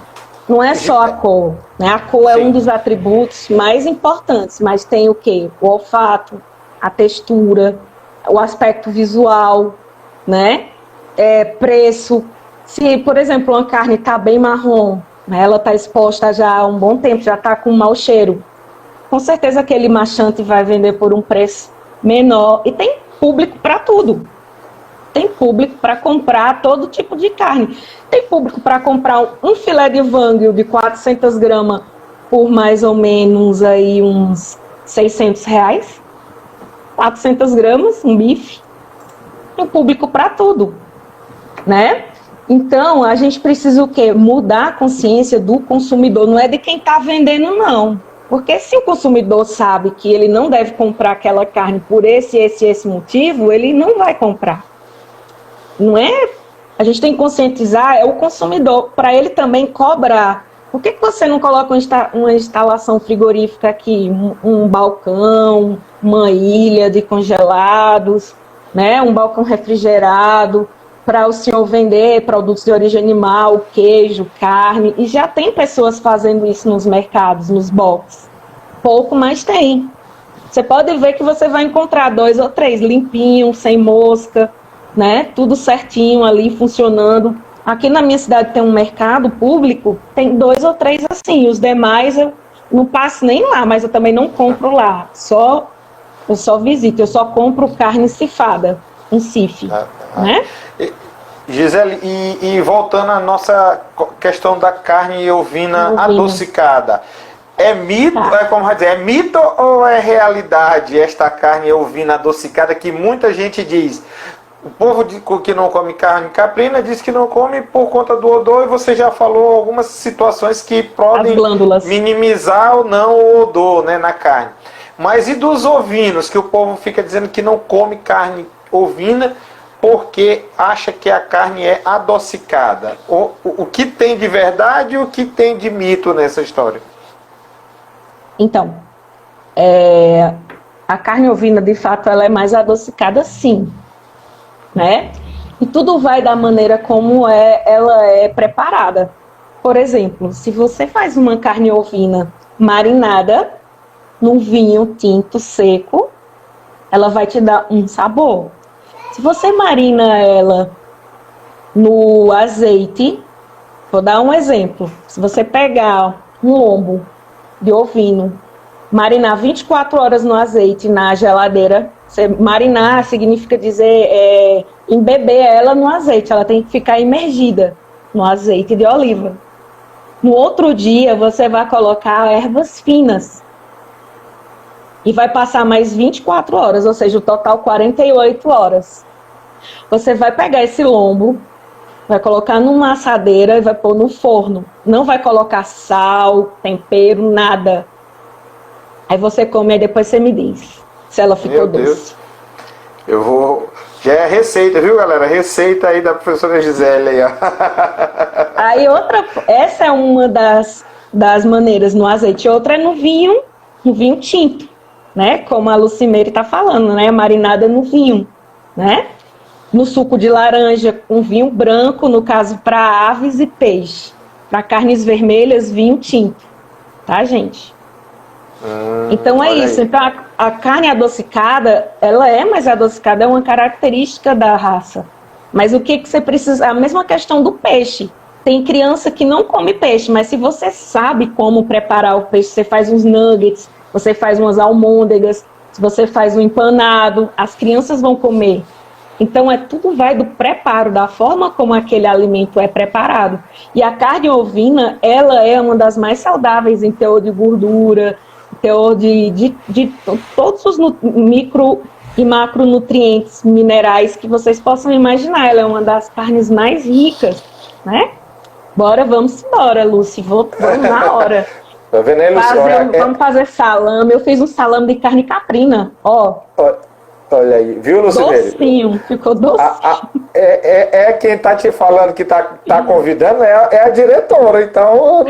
não é só a cor, né? A cor é um dos atributos mais importantes, mas tem o quê? O olfato, a textura, o aspecto visual, né? Preço. Se, por exemplo, uma carne está bem marrom, né? Ela está exposta já há um bom tempo, já está com um mau cheiro, com certeza aquele machante vai vender por um preço menor. E tem público para tudo. Tem público para comprar todo tipo de carne. Tem público para comprar um filé de wagyu de 400 gramas por mais ou menos aí uns R$600. 400 gramas, um bife. Tem público para tudo, né? Então, a gente precisa o quê? Mudar a consciência do consumidor. Não é de quem está vendendo, não. Porque se o consumidor sabe que ele não deve comprar aquela carne por esse motivo, ele não vai comprar. Não é? A gente tem que conscientizar o consumidor, para ele também cobrar. Por que você não coloca uma instalação frigorífica aqui? Um balcão, uma ilha de congelados, né? Um balcão refrigerado, para o senhor vender produtos de origem animal, queijo, carne. E já tem pessoas fazendo isso nos mercados, nos boxes. Pouco, mas tem. Você pode ver que você vai encontrar 2 ou 3 limpinhos, sem mosca, né? Tudo certinho ali, funcionando. Aqui na minha cidade tem um mercado público, tem 2 ou 3 assim. Os demais eu não passo nem lá, mas eu também não compro lá. Eu só visito, eu só compro carne cifada, um cife, né? Gisele, e voltando à nossa questão da carne ovina adocicada, é mito, como vai dizer, é mito ou é realidade esta carne ovina adocicada que muita gente diz? O povo que não come carne caprina diz que não come por conta do odor, e você já falou algumas situações que podem minimizar ou não o odor, né, na carne. Mas e dos ovinos, que o povo fica dizendo que não come carne ovina porque acha que a carne é adocicada? O que tem de verdade e o que tem de mito nessa história? Então, a carne ovina, de fato, ela é mais adocicada, sim, né? E tudo vai da maneira como ela é preparada. Por exemplo, se você faz uma carne ovina marinada num vinho tinto seco, ela vai te dar um sabor. Se você marina ela no azeite, vou dar um exemplo. Se você pegar um lombo de ovino, marinar 24 horas no azeite, na geladeira, marinar significa dizer embeber ela no azeite, ela tem que ficar imergida no azeite de oliva. No outro dia, você vai colocar ervas finas. E vai passar mais 24 horas, ou seja, o total 48 horas. Você vai pegar esse lombo, vai colocar numa assadeira e vai pôr no forno. Não vai colocar sal, tempero, nada. Aí você come e depois você me diz se ela ficou doce. Deus. Eu vou... Já é a receita, viu, galera? Receita aí da professora Gisele. Aí, ó. Aí essa é uma das maneiras no azeite. Outra é no vinho tinto, né? Como a Lucimeire está falando, né? Marinada no vinho, né? No suco de laranja, com vinho branco, no caso para aves e peixe. Para carnes vermelhas, vinho tinto, tá, gente? Então é isso. Aí. Então a carne adocicada, ela é mais adocicada, é uma característica da raça. Mas o que você precisa? A mesma questão do peixe. Tem criança que não come peixe, mas se você sabe como preparar o peixe, você faz uns nuggets, você faz umas almôndegas, se você faz um empanado, as crianças vão comer. Então tudo vai do preparo, da forma como aquele alimento é preparado. E a carne ovina, ela é uma das mais saudáveis em teor de gordura, teor de todos os micro e macronutrientes minerais que vocês possam imaginar. Ela é uma das carnes mais ricas, né? Vamos embora, Lúcia, vamos na hora. Tá vendo aí, Lúcia? Vamos fazer salame. Eu fiz um salame de carne caprina, ó. Olha aí, viu, Lucimeire? Docinho, ficou docinho. Quem tá te falando que tá convidando é a diretora, então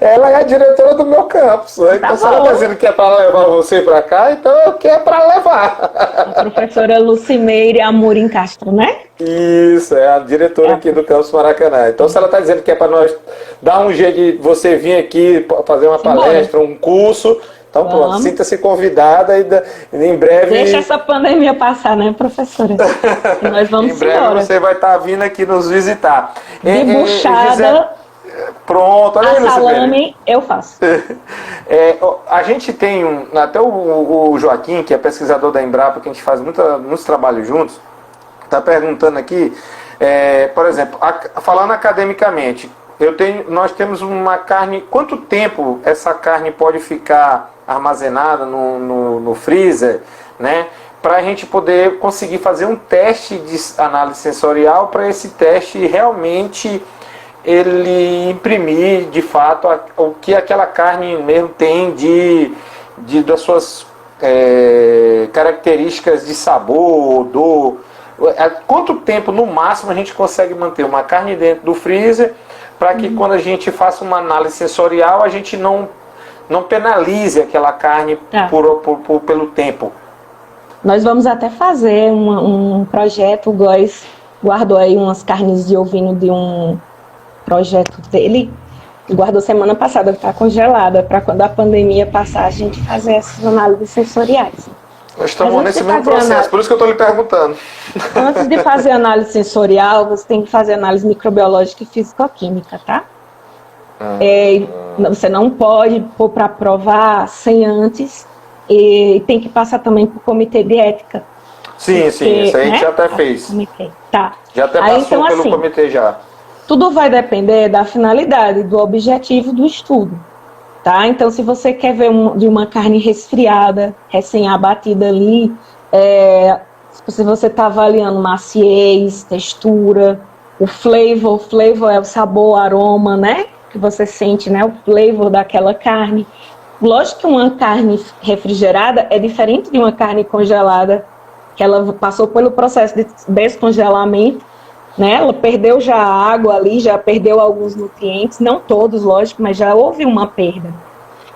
ela é a diretora do meu campus. Então se ela tá dizendo que é para levar você para cá, então eu quero para levar. A professora Lucimeire Amorim Castro, né? Isso, é a diretora aqui do campus Maracanã. Então se ela tá dizendo que é para nós dar um jeito de você vir aqui fazer uma palestra, um curso... Então pronto, sinta-se convidada e em breve... Deixa essa pandemia passar, né, professora? E nós vamos em breve embora. Você vai estar vindo aqui nos visitar. De buchada, pronto, olha aí, salame, eu faço. A gente tem até o Joaquim, que é pesquisador da Embrapa, que a gente faz muitos trabalhos juntos, está perguntando aqui, por exemplo, falando academicamente, nós temos uma carne, quanto tempo essa carne pode ficar armazenada no freezer, né? Para a gente poder conseguir fazer um teste de análise sensorial, para esse teste realmente ele imprimir de fato o que aquela carne mesmo tem das suas características de sabor, odor. Quanto tempo no máximo a gente consegue manter uma carne dentro do freezer para que quando a gente faça uma análise sensorial a gente não penalize aquela carne pelo tempo? Nós vamos até fazer um projeto. O Góis guardou aí umas carnes de ovino de um projeto dele, guardou semana passada, que está congelada, para quando a pandemia passar a gente fazer essas análises sensoriais. Nós estamos nesse mesmo processo, por isso que eu estou lhe perguntando. Antes de fazer análise sensorial, você tem que fazer análise microbiológica e físico-química, tá? Você não pode pôr para provar sem antes, e tem que passar também para o comitê de ética. Sim, isso aí a gente já até fez. Comitê. Tá. Já até passou então, pelo comitê já. Tudo vai depender da finalidade, do objetivo do estudo. Tá? Então, se você quer ver de uma carne resfriada, recém-abatida ali, se você está avaliando maciez, textura, o flavor é o sabor, o aroma, né? Que você sente, né? O flavor daquela carne. Lógico que uma carne refrigerada é diferente de uma carne congelada, que ela passou pelo processo de descongelamento, né? Ela perdeu já a água ali, já perdeu alguns nutrientes, não todos, lógico, mas já houve uma perda.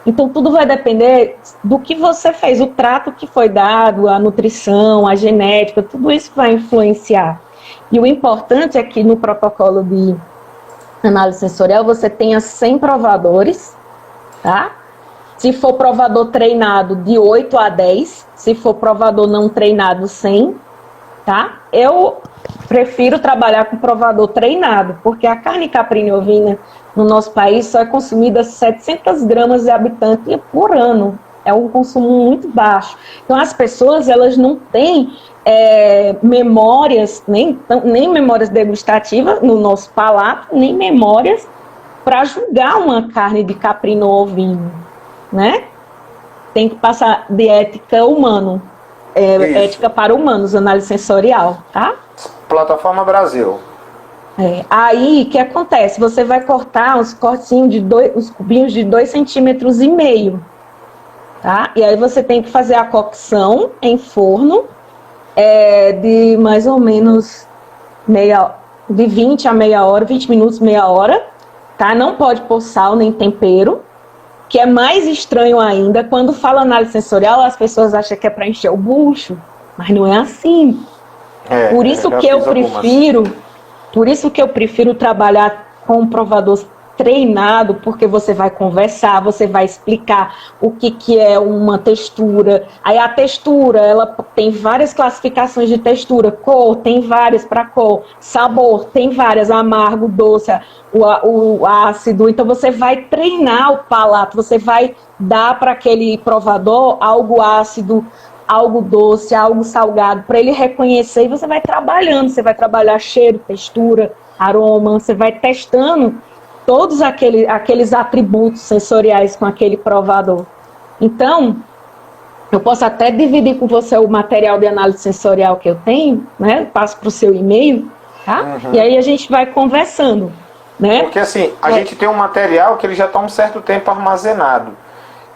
Então, tudo vai depender do que você fez, o trato que foi dado, a nutrição, a genética, tudo isso vai influenciar. E o importante é que no protocolo de análise sensorial você tenha 100 provadores, tá? Se for provador treinado, de 8 a 10, se for provador não treinado, 100, tá? Eu prefiro trabalhar com provador treinado, porque a carne caprina e ovina no nosso país só é consumida 700 gramas de habitante por ano. É um consumo muito baixo. Então, as pessoas, elas não têm memórias, nem memórias degustativas no nosso palato, nem memórias para julgar uma carne de caprino ou ovino, né? Tem que passar de ética humano, ética para humanos, análise sensorial, tá? Plataforma Brasil. Aí, o que acontece? Você vai cortar uns cortinhos uns cubinhos de 2,5 centímetros, tá? E aí você tem que fazer a cocção em forno de mais ou menos de 20 a meia hora, 20 minutos, meia hora, tá? Não pode pôr sal nem tempero, que é mais estranho ainda. Quando fala análise sensorial, as pessoas acham que é para encher o bucho, mas não é assim. Por isso que eu prefiro trabalhar com um provador treinado, porque você vai conversar, você vai explicar o que é uma textura. Aí a textura, ela tem várias classificações de textura. Cor, tem várias para cor. Sabor, tem várias. Amargo, doce, o ácido. Então você vai treinar o palato, você vai dar para aquele provador algo ácido, algo doce, algo salgado, para ele reconhecer, e você vai trabalhando, você vai trabalhar cheiro, textura, aroma, você vai testando todos aqueles atributos sensoriais com aquele provador. Então, eu posso até dividir com você o material de análise sensorial que eu tenho, né? Passo para o seu e-mail, tá? E aí a gente vai conversando, né? Porque assim, a gente tem um material que ele já está um certo tempo armazenado.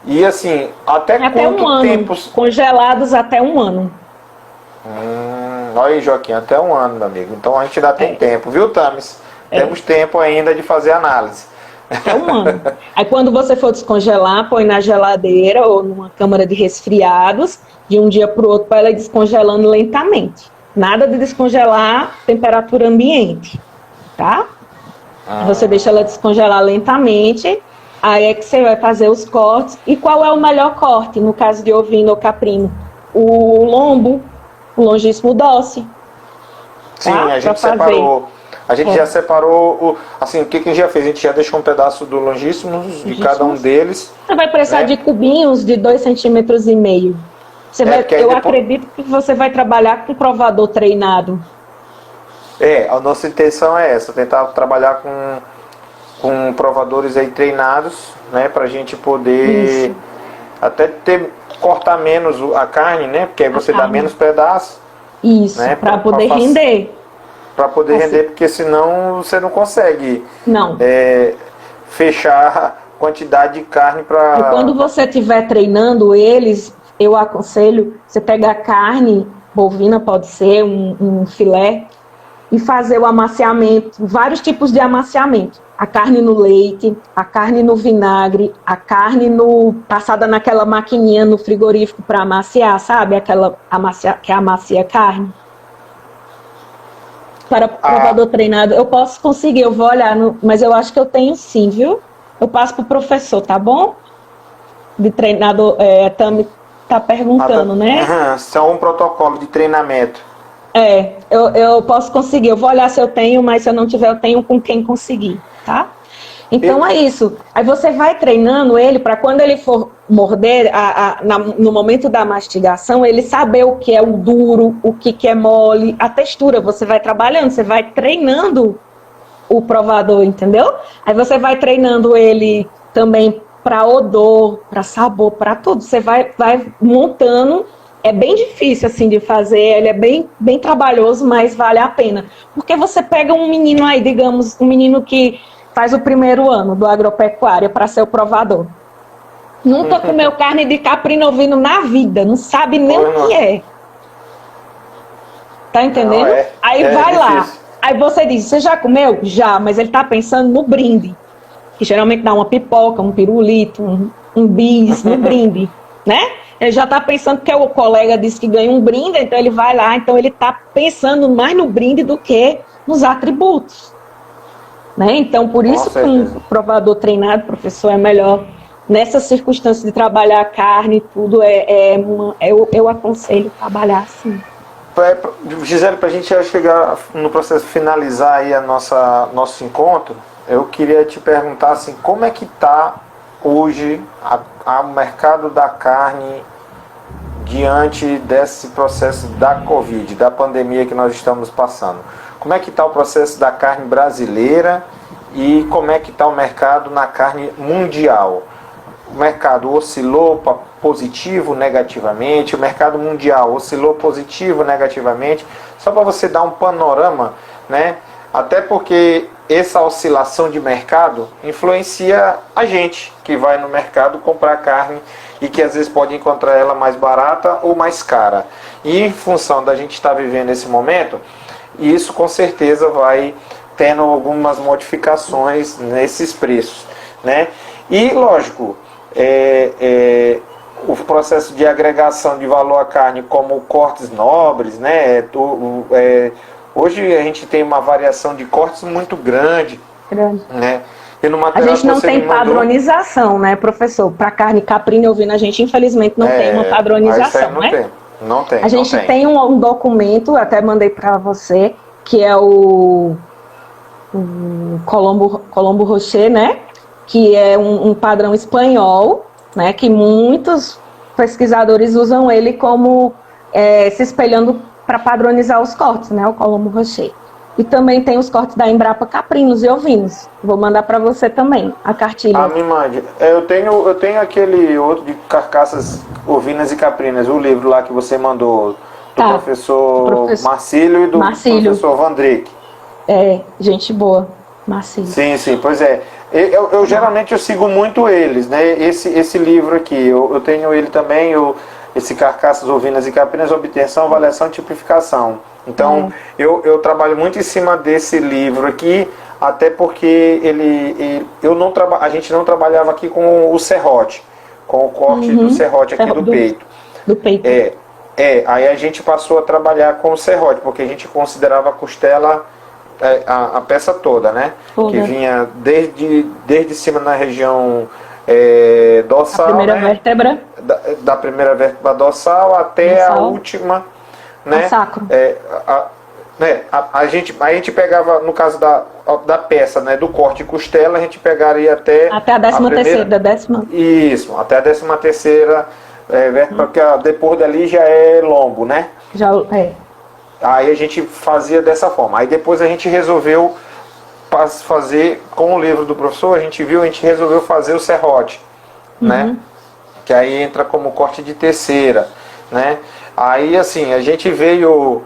E assim, até quanto um ano, tempo? Congelados até 1 ano. Olha aí, Joaquim, até 1 ano, meu amigo. Então a gente ainda tem tempo, viu, Thames? Temos tempo ainda de fazer análise. Até 1 ano. Aí quando você for descongelar, põe na geladeira ou numa câmara de resfriados, de um dia para o outro, para ela ir descongelando lentamente. Nada de descongelar temperatura ambiente, tá? Você deixa ela descongelar lentamente. Aí é que você vai fazer os cortes. E qual é o melhor corte, no caso de ovino ou caprino? O lombo, o longíssimo dócil. Sim, tá? A gente separou. A gente já separou, assim, o que a gente já fez? A gente já deixou um pedaço do longíssimo de cada um deles. Você vai precisar de cubinhos de 2,5 centímetros. Eu acredito que você vai trabalhar com provador treinado. A nossa intenção é essa, tentar trabalhar com provadores aí treinados, né, pra gente poder até cortar menos a carne, né, porque aí você dá menos pedaço. Isso, né, para poder render. Para poder render, porque senão você não consegue fechar a quantidade de carne para... E quando você estiver treinando eles, eu aconselho você pegar carne bovina, pode ser um filé, e fazer o amaciamento, vários tipos de amaciamento. A carne no leite, a carne no vinagre, a carne passada naquela maquininha no frigorífico para amaciar, sabe? Aquela que amacia a carne. Para provador treinado, eu posso conseguir, eu vou olhar, mas eu acho que eu tenho sim, viu? Eu passo para o professor, tá bom? De treinador, Tami tá perguntando, né? São um protocolo de treinamento. Eu posso conseguir, eu vou olhar se eu tenho, mas se eu não tiver, eu tenho com quem conseguir, tá? Então é isso. Aí você vai treinando ele para quando ele for morder, no momento da mastigação, ele saber o que é o duro, o que é mole, a textura. Você vai trabalhando, você vai treinando o provador, entendeu? Aí você vai treinando ele também para odor, para sabor, para tudo. Você vai montando. É bem difícil assim de fazer, ele é bem trabalhoso, mas vale a pena. Porque você pega um menino aí, digamos, um menino que faz o 1º ano do agropecuária para ser o provador. Nunca comeu carne de caprino ovino na vida, não sabe nem o que é. Tá entendendo? Aí vai lá. Aí você diz, você já comeu? Já, mas ele tá pensando no brinde. Que geralmente dá uma pipoca, um pirulito, um bis no brinde, né? Ele já está pensando que o colega disse que ganha um brinde, então ele vai lá, então ele está pensando mais no brinde do que nos atributos. Né? Então, por isso que um provador treinado, professor, é melhor. Nessas circunstâncias de trabalhar a carne e tudo, eu aconselho trabalhar assim. Gisele, para a gente chegar no processo de finalizar aí nosso encontro, eu queria te perguntar assim, como é que está hoje o mercado da carne diante desse processo da Covid, da pandemia que nós estamos passando? Como é que está o processo da carne brasileira e como é que está o mercado na carne mundial. O mercado oscilou positivo, negativamente, o mercado mundial oscilou positivo, negativamente, só para você dar um panorama, né? Até porque essa oscilação de mercado influencia a gente que vai no mercado comprar carne e que às vezes pode encontrar ela mais barata ou mais cara. E em função da gente estar vivendo esse momento, isso com certeza vai tendo algumas modificações nesses preços, né? E lógico, o processo de agregação de valor à carne como cortes nobres, né? Hoje a gente tem uma variação de cortes muito grande. Né? E no a gente não tem padronização, né, professor? Para carne caprina e ovina, a gente infelizmente não tem uma padronização, não né? Tem. Não tem. A gente tem um documento, até mandei para você, que é o Colombo Rocher, né? Que é um padrão espanhol, né? Que muitos pesquisadores usam ele como se espelhando para padronizar os cortes, né? O Colombo Rocher. E também tem os cortes da Embrapa caprinos e ovinos. Vou mandar para você também a cartilha. Ah, me mande. Eu tenho aquele outro de carcaças ovinas e caprinas, o livro lá que você mandou do professor Marcílio e do professor Vandrick. Gente boa, Marcílio. Sim, pois é. Eu geralmente eu sigo muito eles, né? Esse livro aqui, eu tenho ele também, esse Carcaças, Ovinas e Caprinas, Obtenção, Avaliação e Tipificação. Então, eu trabalho muito em cima desse livro aqui, até porque a gente não trabalhava aqui com o serrote, com o corte do serrote aqui do peito. Do peito. Aí a gente passou a trabalhar com o serrote, porque a gente considerava a costela a peça toda, né? Que vinha desde cima na região dorsal, a primeira vértebra. Da primeira vértebra dorsal até a última, né? Sacro. A gente pegava, no caso da peça, né, do corte costela, a gente pegaria até a 13ª. Isso, até a 13ª vértebra, porque depois dali já é lombo, né? Aí a gente fazia dessa forma. Aí depois a gente resolveu fazer, com o livro do professor, a gente resolveu fazer o serrote, né? Que aí entra como corte de terceira, né? Aí assim, a gente veio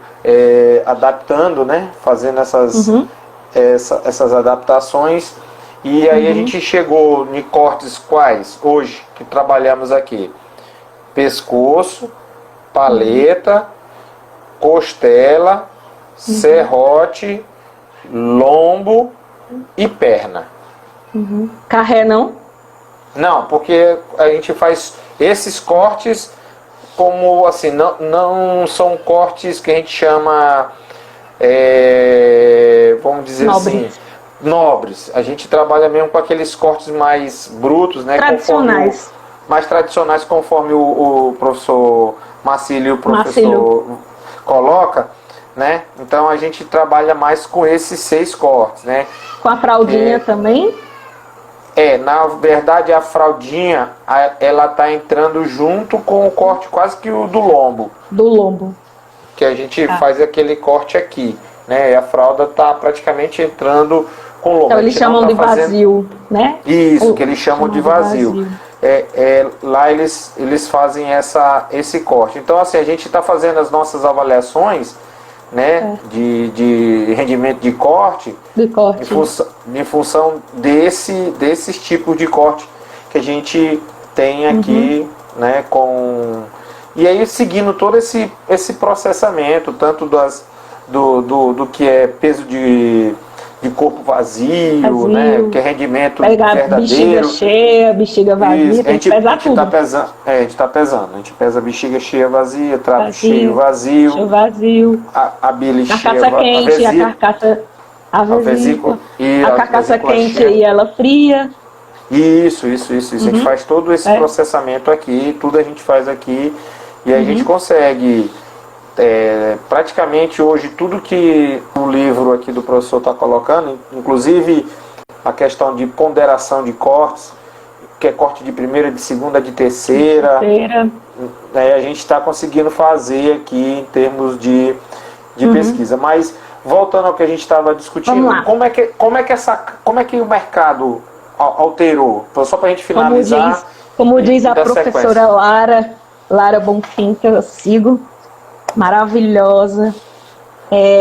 adaptando, né? Fazendo essas adaptações. E aí a gente chegou em cortes quais? Hoje, que trabalhamos aqui. Pescoço, paleta, costela, serrote, lombo e perna. Carré não? Não, porque a gente faz esses cortes como assim, não são cortes que a gente chama, vamos dizer assim, nobres. A gente trabalha mesmo com aqueles cortes mais brutos, né? Tradicionais. Mais tradicionais, conforme o professor Marcílio e o professor coloca, né? Então a gente trabalha mais com esses 6 cortes, né? Com a fraldinha também? Na verdade a fraldinha, ela tá entrando junto com o corte quase que o do lombo. Do lombo. Que a gente faz aquele corte aqui, né? E a fralda tá praticamente entrando com o lombo. Então eles chamam de vazio, né? Isso, que eles chamam de vazio. Lá eles fazem esse corte. Então assim, a gente está fazendo as nossas avaliações, né, de rendimento de corte, em função desses tipos de corte que a gente tem aqui, né, e aí seguindo todo esse processamento, tanto do que é peso de corpo vazio, né, que é rendimento verdadeiro. Bexiga cheia, bexiga vazia, tem que pesar tudo. A gente pesa bexiga cheia, vazia, trato cheio, vazio, a bile cheia, quente, a vesícula, a carcaça quente e ela fria. Isso. A gente faz todo esse processamento aqui, tudo a gente faz aqui, e aí a gente consegue... praticamente hoje tudo que o livro aqui do professor está colocando, inclusive a questão de ponderação de cortes, que é corte de primeira, de segunda, de terceira, a gente está conseguindo fazer aqui em termos de pesquisa. Mas voltando ao que a gente estava discutindo, como é que o mercado alterou? Só para a gente finalizar. Como diz a professora Lara Bonfim, que eu sigo, maravilhosa,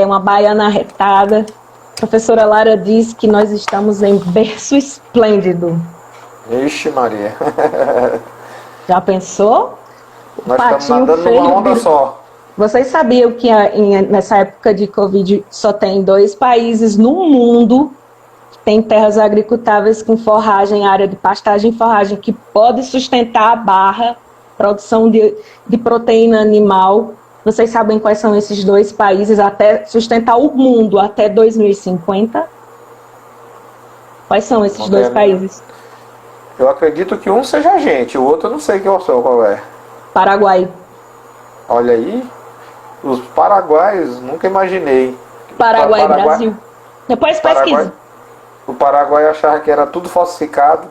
uma baiana arretada. A professora Lara diz que nós estamos em berço esplêndido. Ixi, Maria. Já pensou? Nós estamos nadando numa onda só. Vocês sabiam que nessa época de Covid só tem 2 países no mundo que tem terras agricultáveis com forragem, área de pastagem e forragem, que pode sustentar a barra, produção de proteína animal. Vocês sabem quais são esses 2 países até sustentar o mundo até 2050? Quais são esses 2 países? Eu acredito que um seja a gente, o outro eu não sei qual é. Paraguai. Olha aí, os paraguaios, nunca imaginei. Paraguai e Brasil. Depois pesquisa. O Paraguai achava que era tudo falsificado.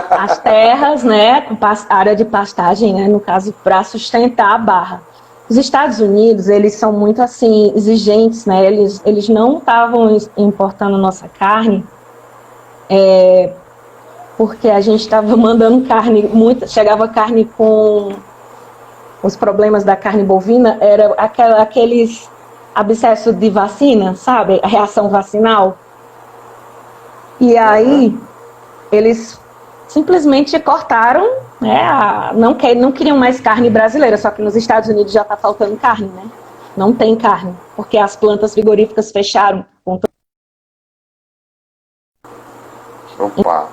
As terras, né, com área de pastagem, né, no caso, para sustentar a barra. Os Estados Unidos, eles são muito, assim, exigentes, né, eles não estavam importando nossa carne, porque a gente estava mandando carne, chegava carne com os problemas da carne bovina, era aqueles abscessos de vacina, sabe, a reação vacinal. E aí, eles simplesmente cortaram, né, não queriam mais carne brasileira, só que nos Estados Unidos já está faltando carne, né? Não tem carne, porque as plantas frigoríficas fecharam. Opa!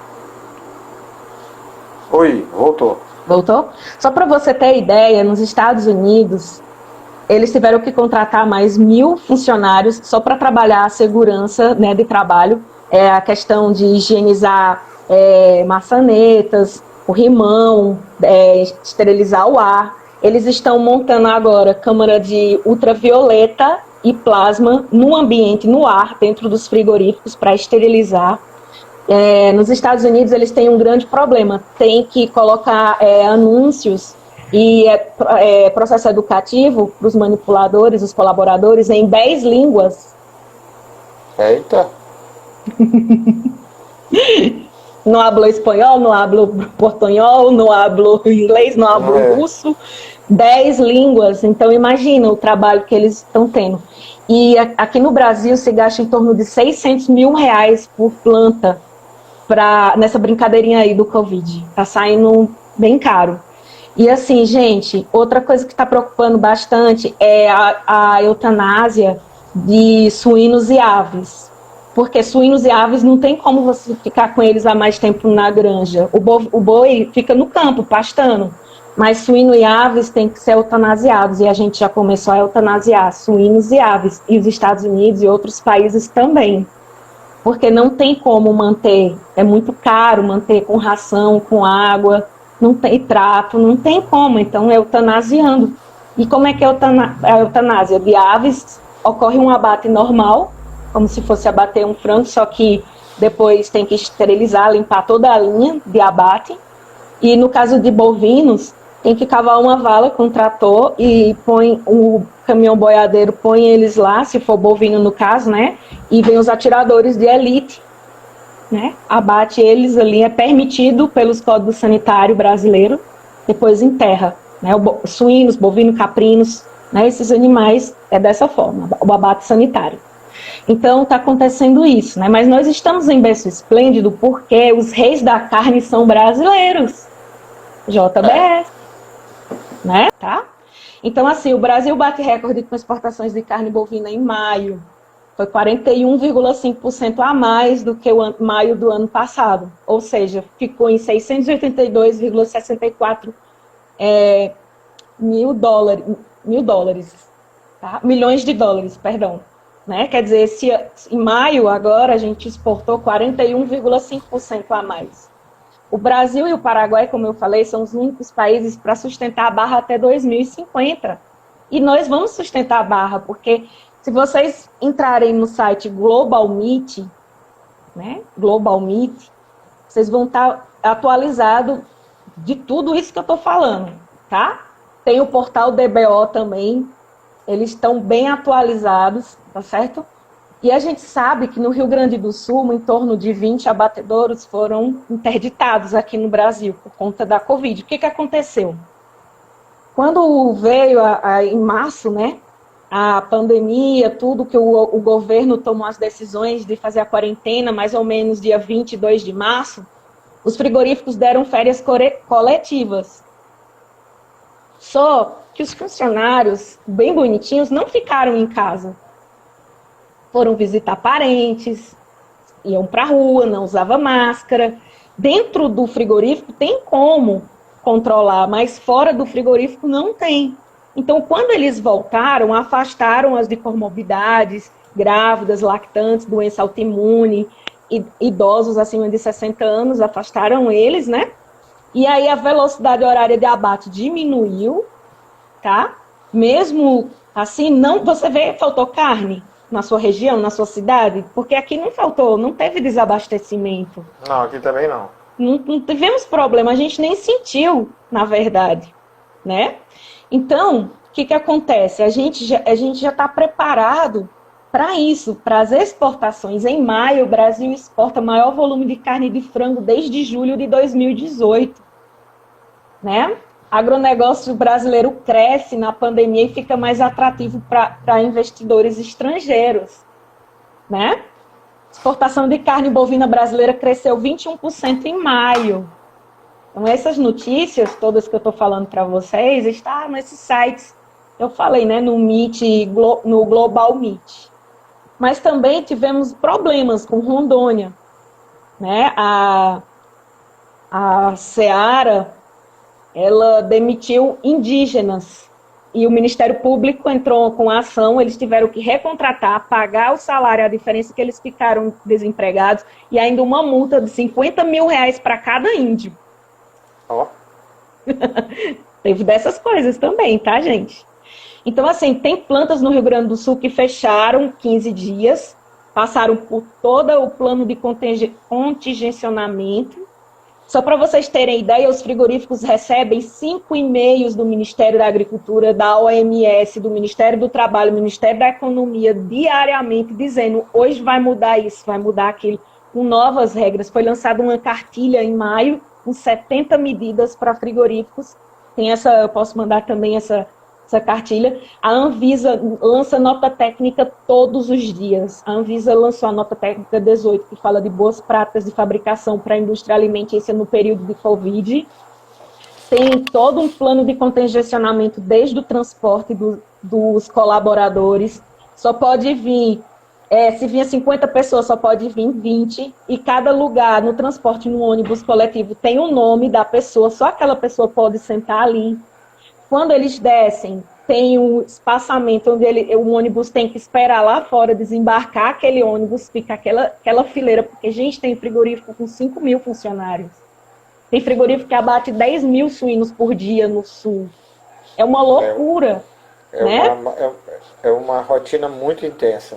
Oi, voltou. Voltou? Só para você ter ideia, nos Estados Unidos, eles tiveram que contratar mais 1.000 funcionários só para trabalhar a segurança, né, de trabalho, a questão de higienizar maçanetas, o rimão, esterilizar o ar. Eles estão montando agora câmara de ultravioleta e plasma no ambiente, no ar, dentro dos frigoríficos, para esterilizar. Nos Estados Unidos, eles têm um grande problema. Tem que colocar anúncios e processo educativo para os manipuladores, os colaboradores, em 10 línguas. Eita! Não hablo espanhol, não hablo portunhol, não hablo inglês, não hablo russo. 10 línguas. Então, imagina o trabalho que eles estão tendo. E aqui no Brasil se gasta em torno de R$600 mil por planta nessa brincadeirinha aí do Covid. Tá saindo bem caro. E assim, gente, outra coisa que está preocupando bastante é a eutanásia de suínos e aves. Porque suínos e aves não tem como você ficar com eles há mais tempo na granja. O boi fica no campo, pastando. Mas suíno e aves têm que ser eutanasiados. E a gente já começou a eutanasiar suínos e aves. E os Estados Unidos e outros países também. Porque não tem como manter. É muito caro manter com ração, com água. Não tem trato, não tem como. Então, eutanasiando. E como é que é a eutanásia? De aves, ocorre um abate normal, como se fosse abater um frango, só que depois tem que esterilizar, limpar toda a linha de abate. E no caso de bovinos, tem que cavar uma vala com um trator e põe o caminhão boiadeiro, põe eles lá, se for bovino no caso, né? E vem os atiradores de elite, né? Abate eles ali, é permitido pelos códigos sanitários brasileiros, depois enterra, né? Suínos, bovinos, caprinos, né? Esses animais é dessa forma, o abate sanitário. Então está acontecendo isso, né? Mas nós estamos em berço esplêndido porque os reis da carne são brasileiros. JBS, né? Tá? Então, assim, o Brasil bate recorde com exportações de carne bovina em maio. Foi 41,5% a mais do que maio do ano passado. Ou seja, ficou em 682,64 mil dólares, tá? Milhões de dólares, perdão. Né? Quer dizer, em maio, agora, a gente exportou 41,5% a mais. O Brasil e o Paraguai, como eu falei, são os únicos países para sustentar a barra até 2050. E nós vamos sustentar a barra, porque se vocês entrarem no site Global Meat, né? Global Meat, vocês vão estar atualizados de tudo isso que eu estou falando, tá? Tem o portal DBO também, eles estão bem atualizados. tá certo? E a gente sabe que no Rio Grande do Sul, em torno de 20 abatedouros foram interditados aqui no Brasil por conta da Covid. O que aconteceu? Quando veio em março, né, a pandemia, tudo que o governo tomou as decisões de fazer a quarentena, mais ou menos dia 22 de março, os frigoríficos deram férias coletivas. Só que os funcionários, bem bonitinhos, não ficaram em casa. Foram visitar parentes, iam para a rua, não usavam máscara. Dentro do frigorífico tem como controlar, mas fora do frigorífico não tem. Então, quando eles voltaram, afastaram as de comorbidades, grávidas, lactantes, doença autoimune, idosos acima de 60 anos, afastaram eles, né? E aí a velocidade horária de abate diminuiu, tá? Mesmo assim, não, você vê, faltou carne na sua região, na sua cidade? Porque aqui não faltou, não teve desabastecimento. Não, aqui também não. Não tivemos problema, a gente nem sentiu, na verdade, né? Então, o que acontece? A gente já está preparado para isso, para as exportações. Em maio, o Brasil exporta maior volume de carne de frango desde julho de 2018, né? Agronegócio brasileiro cresce na pandemia e fica mais atrativo para investidores estrangeiros, né? Exportação de carne bovina brasileira cresceu 21% em maio. Então, essas notícias todas que eu estou falando para vocês estão nesses sites, eu falei, né, no Meet, no Global Meet. Mas também tivemos problemas com Rondônia, né? A Seara, ela demitiu indígenas e o Ministério Público entrou com a ação, eles tiveram que recontratar, pagar o salário, a diferença que eles ficaram desempregados, e ainda uma multa de R$50 mil para cada índio. Ó. Teve dessas coisas também, tá, gente? Então, assim, tem plantas no Rio Grande do Sul que fecharam 15 dias, passaram por todo o plano de contingenciamento. Só para vocês terem ideia, os frigoríficos recebem 5 e-mails do Ministério da Agricultura, da OMS, do Ministério do Trabalho, do Ministério da Economia, diariamente, dizendo, hoje vai mudar isso, vai mudar aquilo, com novas regras. Foi lançada uma cartilha em maio, com 70 medidas para frigoríficos. Tem essa, eu posso mandar também essa cartilha. A Anvisa lança nota técnica todos os dias. A Anvisa lançou a nota técnica 18, que fala de boas práticas de fabricação para a indústria alimentícia no período de Covid. Tem todo um plano de contingenciamento desde o transporte dos colaboradores. Só pode vir, se vinha 50 pessoas, só pode vir 20. E cada lugar no transporte, no ônibus coletivo, tem o nome da pessoa, só aquela pessoa pode sentar ali. Quando eles descem, tem um espaçamento onde o ônibus tem que esperar lá fora, desembarcar aquele ônibus, fica aquela fileira, porque, gente, tem frigorífico com 5 mil funcionários. Tem frigorífico que abate 10 mil suínos por dia no sul. É uma loucura, né? É uma rotina muito intensa.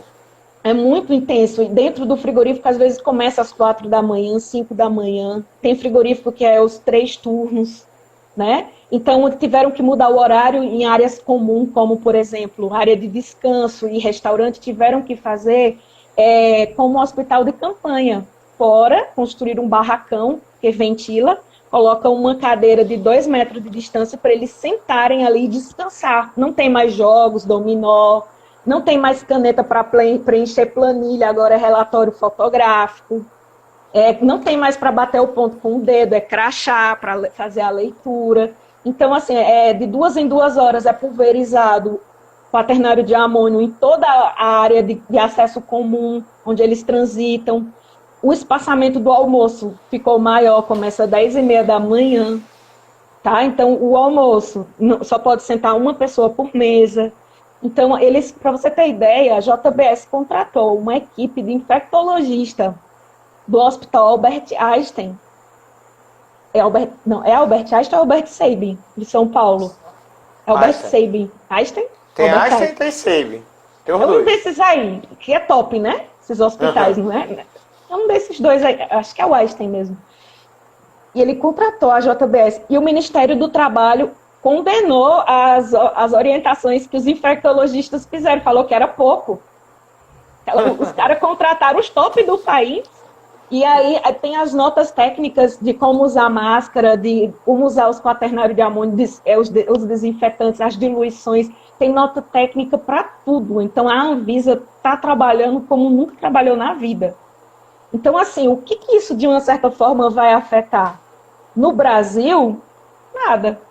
É muito intenso. E dentro do frigorífico, às vezes, começa às 4 da manhã, 5 da manhã. Tem frigorífico que é os 3 turnos, né? Então, tiveram que mudar o horário em áreas comuns, como, por exemplo, área de descanso e restaurante, tiveram que fazer como um hospital de campanha. Fora, construir um barracão que ventila, coloca uma cadeira de 2 metros de distância para eles sentarem ali e descansar. Não tem mais jogos, dominó, não tem mais caneta para preencher planilha, agora é relatório fotográfico. Não tem mais para bater o ponto com o dedo, é crachá para fazer a leitura. Então, assim, de 2 em 2 horas é pulverizado quaternário de amônio em toda a área de acesso comum, onde eles transitam. O espaçamento do almoço ficou maior, começa às 10h30 da manhã. Tá? Então, o almoço só pode sentar uma pessoa por mesa. Então, para você ter ideia, a JBS contratou uma equipe de infectologista do Hospital Albert Einstein. É Albert Einstein ou Albert Sabin, de São Paulo? Albert Sabin. Einstein? Tem Albert Einstein e tem Sabin. Tem os um dois. desses aí, que é top, né? Esses hospitais, não é? É um desses dois aí, acho que é o Einstein mesmo. E ele contratou a JBS. E o Ministério do Trabalho condenou as orientações que os infectologistas fizeram. Falou que era pouco. Os caras contrataram os top do país. E aí tem as notas técnicas de como usar máscara, de como usar os quaternários de amônio, os desinfetantes, as diluições. Tem nota técnica para tudo. Então, a Anvisa está trabalhando como nunca trabalhou na vida. Então, assim, o que isso, de uma certa forma, vai afetar? No Brasil, nada.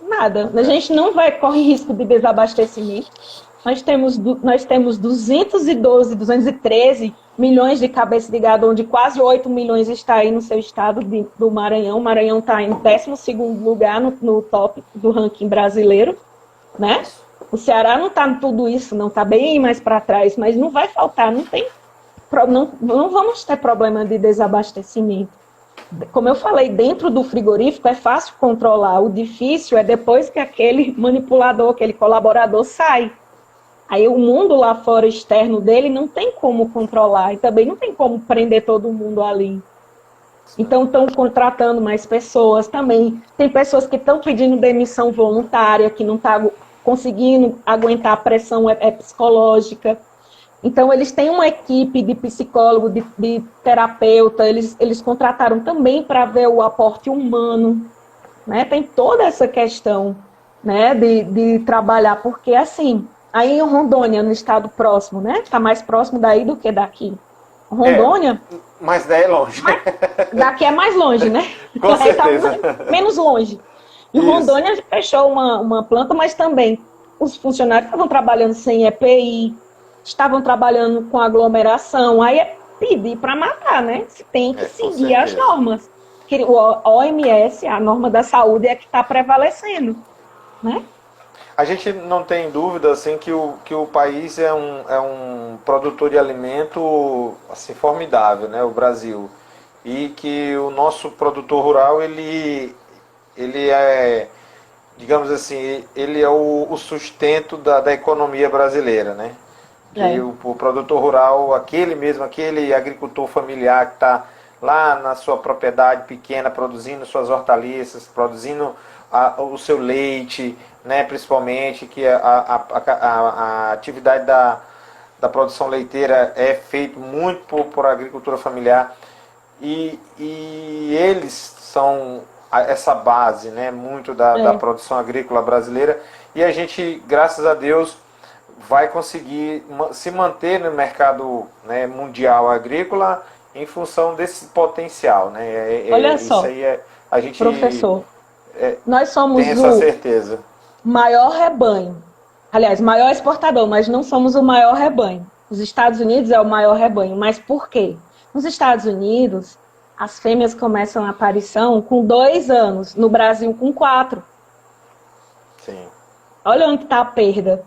Nada. A gente não corre risco de desabastecimento. Nós temos 213 milhões de cabeças de gado, onde quase 8 milhões está aí no seu estado do Maranhão. O Maranhão está em 12º lugar no top do ranking brasileiro, né? O Ceará não está em tudo isso, não está bem mais para trás, mas não vai faltar, não vamos ter problema de desabastecimento. Como eu falei, dentro do frigorífico é fácil controlar, o difícil é depois que aquele manipulador, aquele colaborador sai. Aí o mundo lá fora, externo dele, não tem como controlar. E também não tem como prender todo mundo ali. Então estão contratando mais pessoas também. Tem pessoas que estão pedindo demissão voluntária, que não estão conseguindo aguentar a pressão psicológica. Então eles têm uma equipe de psicólogo, de terapeuta, eles contrataram também para ver o aporte humano. Né? Tem toda essa questão, né, de trabalhar, porque assim... Aí em Rondônia, no estado próximo, né? Está mais próximo daí do que daqui. Rondônia... Mas daí é longe. Daqui é mais longe, né? Com certeza. Tá menos longe. Em Rondônia fechou uma planta, mas também os funcionários estavam trabalhando sem EPI, estavam trabalhando com aglomeração. Aí é pedir para matar, né? Você tem que seguir as normas. O OMS, a norma da saúde, é que está prevalecendo, né? A gente não tem dúvida assim, que o país é um produtor de alimento assim, formidável, né, o Brasil. E que o nosso produtor rural, ele é, digamos assim, ele é o sustento da economia brasileira, né? Que o produtor rural, aquele agricultor familiar que está lá na sua propriedade pequena, produzindo suas hortaliças, produzindo o seu leite, né, principalmente, que a atividade da produção leiteira é feita muito por agricultura familiar, e eles são essa base, né, muito da produção agrícola brasileira, e a gente, graças a Deus, vai conseguir se manter no mercado, né, mundial agrícola em função desse potencial, né? Olha só, isso aí a gente, professor, nós somos tem essa certeza. Maior rebanho. Aliás, maior exportador, mas não somos o maior rebanho. Os Estados Unidos é o maior rebanho. Mas por quê? Nos Estados Unidos, as fêmeas começam a aparição com 2 anos. No Brasil, com 4. Sim. Olha onde está a perda.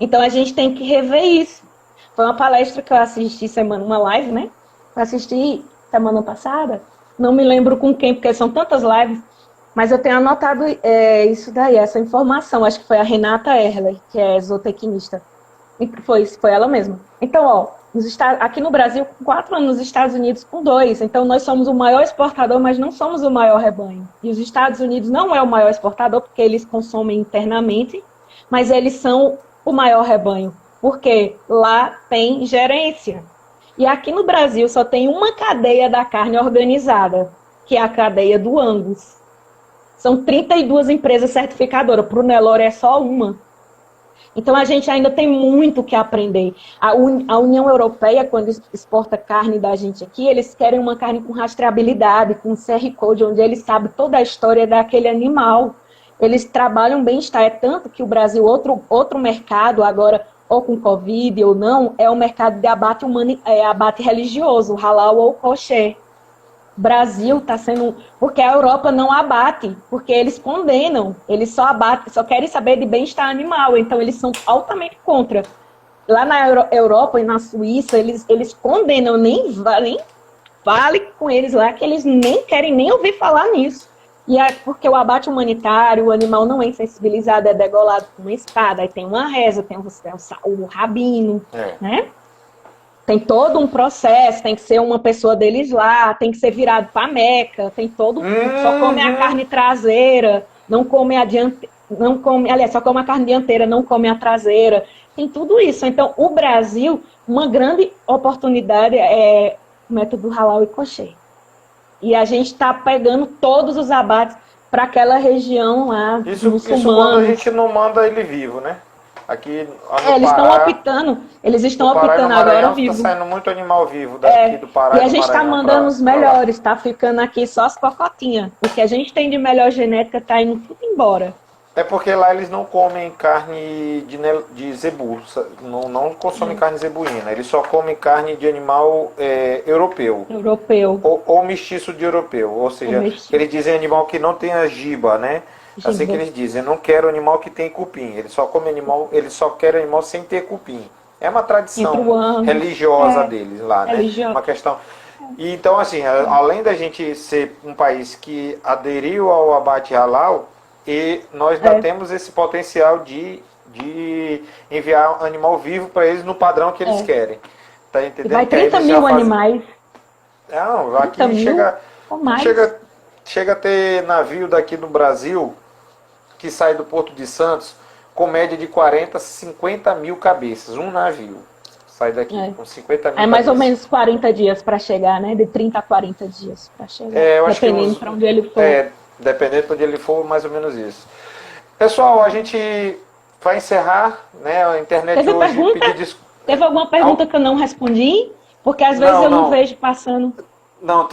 Então, a gente tem que rever isso. Foi uma palestra que eu assisti uma live, né? Eu assisti semana passada. Não me lembro com quem, porque são tantas lives. Mas eu tenho anotado isso daí, essa informação. Acho que foi a Renata Erler, que é zootecnista. Foi ela mesma. Então, ó, aqui no Brasil, com 4 anos, nos Estados Unidos, com 2. Então, nós somos o maior exportador, mas não somos o maior rebanho. E os Estados Unidos não é o maior exportador, porque eles consomem internamente, mas eles são o maior rebanho, porque lá tem gerência. E aqui no Brasil só tem uma cadeia da carne organizada, que é a cadeia do Angus. São 32 empresas certificadoras, para o Nelore é só uma. Então, a gente ainda tem muito que aprender. A União Europeia, quando exporta carne da gente aqui, eles querem uma carne com rastreabilidade, com QR Code, onde eles sabem toda a história daquele animal. Eles trabalham bem-estar. É tanto que o Brasil, outro mercado, agora, ou com Covid ou não, é o mercado de abate religioso, halal ou kosher. Brasil está sendo... Porque a Europa não abate, porque eles condenam, eles só abatem, só querem saber de bem-estar animal, então eles são altamente contra. Lá na Europa e na Suíça, eles condenam, nem vale com eles lá, que eles nem querem nem ouvir falar nisso. E é porque o abate humanitário, o animal não é insensibilizado, é degolado com uma espada, aí tem uma reza, tem o rabino, né? Tem todo um processo, tem que ser uma pessoa deles lá, tem que ser virado para Meca, tem todo... Só come a carne traseira, não come a dianteira. não come, aliás, só come a carne dianteira, não come a traseira. Tem tudo isso. Então, o Brasil, uma grande oportunidade é o método halal e kosher. E a gente está pegando todos os abates para aquela região lá, Isso quando a gente não manda ele vivo, né? Aqui no eles estão Pará, optando, eles estão no Pará e no optando Maranhão agora está vivo. saindo muito animal vivo daqui do Pará E a do gente está Maranhão mandando os pra lá. melhores, tá ficando aqui só as cocotinhas. O que a gente tem de melhor genética tá indo tudo embora. É porque lá eles não comem carne de zebu, não consomem carne zebuína, eles só comem carne de animal europeu. Europeu. Ou mestiço de europeu, ou seja, eles dizem animal que não tem a giba, né? Giba. Assim que eles dizem, não quero animal que tem cupim, eles só comem animal, eles só querem animal sem ter cupim. É uma tradição religiosa deles lá, né? Uma questão. E então, assim, além da gente ser um país que aderiu ao abate halal, e nós ainda temos esse potencial de enviar animal vivo para eles no padrão que eles querem. Tá entendendo? Vai 30 mil animais. Não, aqui chega a ter navio daqui do Brasil que sai do Porto de Santos com média de 40, 50 mil cabeças. Um navio sai daqui com 50 mil É mais cabeças. ou menos 40 dias para chegar, né? De 30 a 40 dias para chegar. Dependendo para onde ele for. Dependendo para onde ele for, mais ou menos isso. Pessoal, a gente vai encerrar, né? A internet Teve hoje pergunta? Teve alguma pergunta que eu não respondi? Porque às vezes eu não vejo passando. Não,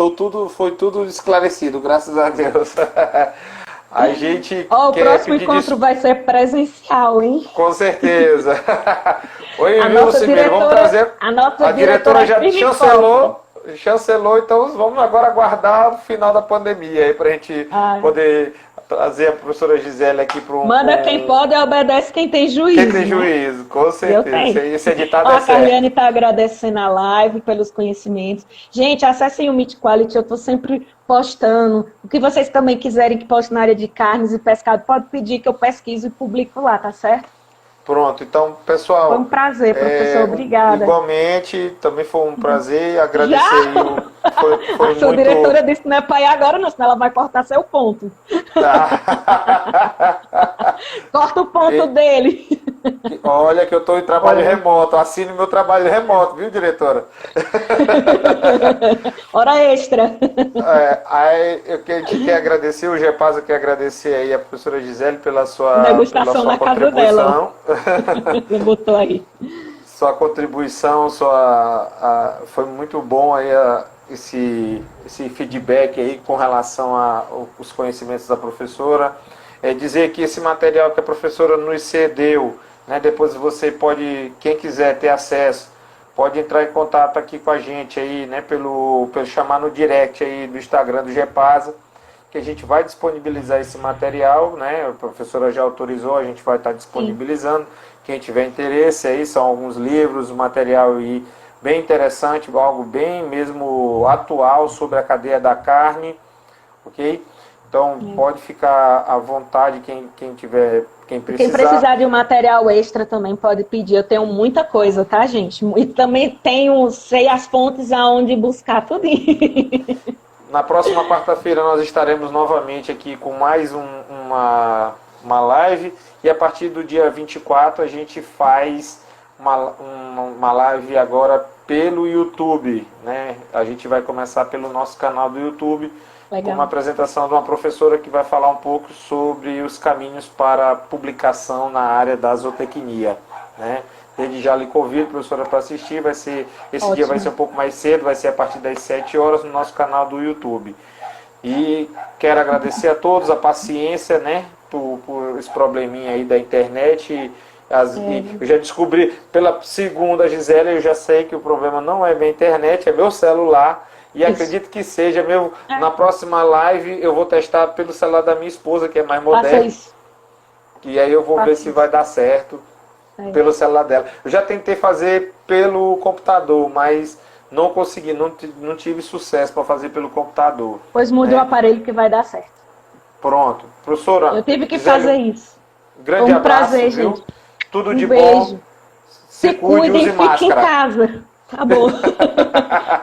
foi tudo esclarecido, graças a Deus. A gente o próximo encontro vai ser presencial, hein? Com certeza. Oi, Vilcimir, vamos trazer. A diretora já chancelou, então vamos agora aguardar o final da pandemia aí para a gente poder trazer a professora Gisele aqui para um... Manda quem pode e obedece quem tem juízo. Quem tem juízo, com certeza. Esse ditado é certo. A Carliane está agradecendo a live pelos conhecimentos. Gente, acessem o Meat Quality, eu estou sempre postando. O que vocês também quiserem que poste na área de carnes e pescado, pode pedir que eu pesquiso e publico lá, tá certo? Pronto, então, pessoal... Foi um prazer, professor, obrigada. Igualmente, também foi um prazer, agradecer foi a sua diretora disse que não é para ir agora não, senão ela vai cortar seu ponto. Corta o ponto dele. Olha que eu estou em trabalho remoto, assine meu trabalho remoto, viu, diretora? Hora extra. Eu quer agradecer, o GEPASA quer agradecer aí a professora Gisele pela sua degustação na casa dela. Botou aí. Sua contribuição, foi muito bom aí esse feedback aí com relação aos conhecimentos da professora. Dizer que esse material que a professora nos cedeu, né, depois você pode, quem quiser ter acesso, pode entrar em contato aqui com a gente aí, né, pelo chamar no direct aí do Instagram do GEPASA, que a gente vai disponibilizar esse material, né? A professora já autorizou, a gente vai estar disponibilizando. Quem tiver interesse aí, são alguns livros, material aí bem interessante, algo bem mesmo atual sobre a cadeia da carne, ok? Então pode ficar à vontade quem tiver, quem precisar. Quem precisar de um material extra também pode pedir. Eu tenho muita coisa, tá, gente? E também sei as fontes aonde buscar tudo. Na próxima quarta-feira nós estaremos novamente aqui com mais uma live. E a partir do dia 24 a gente faz uma live agora pelo YouTube, né? A gente vai começar pelo nosso canal do YouTube. Com uma apresentação de uma professora que vai falar um pouco sobre os caminhos para publicação na área da zootecnia, né? Desde já lhe convido, professora, para assistir. Esse dia vai ser um pouco mais cedo, vai ser a partir das 7 horas no nosso canal do YouTube. E quero agradecer a todos a paciência, né, por esse probleminha aí da internet. Eu já descobri, pela segunda Gisele, eu já sei que o problema não é minha internet, é meu celular. E acredito que seja mesmo. Na próxima live eu vou testar pelo celular da minha esposa, que é mais moderno. E aí eu vou ver se vai dar certo pelo celular dela. Eu já tentei fazer pelo computador, mas não consegui, não tive sucesso para fazer pelo computador. Pois mude o aparelho que vai dar certo. Pronto. Professora, eu tive que fazer isso. Grande Foi um abraço, prazer, viu? Gente. Tudo de beijo. bom. Se cuidem, fique em casa. Tá bom.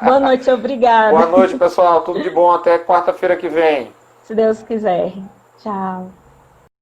Boa noite, obrigada. Boa noite, pessoal. Tudo de bom. Até quarta-feira que vem. Se Deus quiser. Tchau.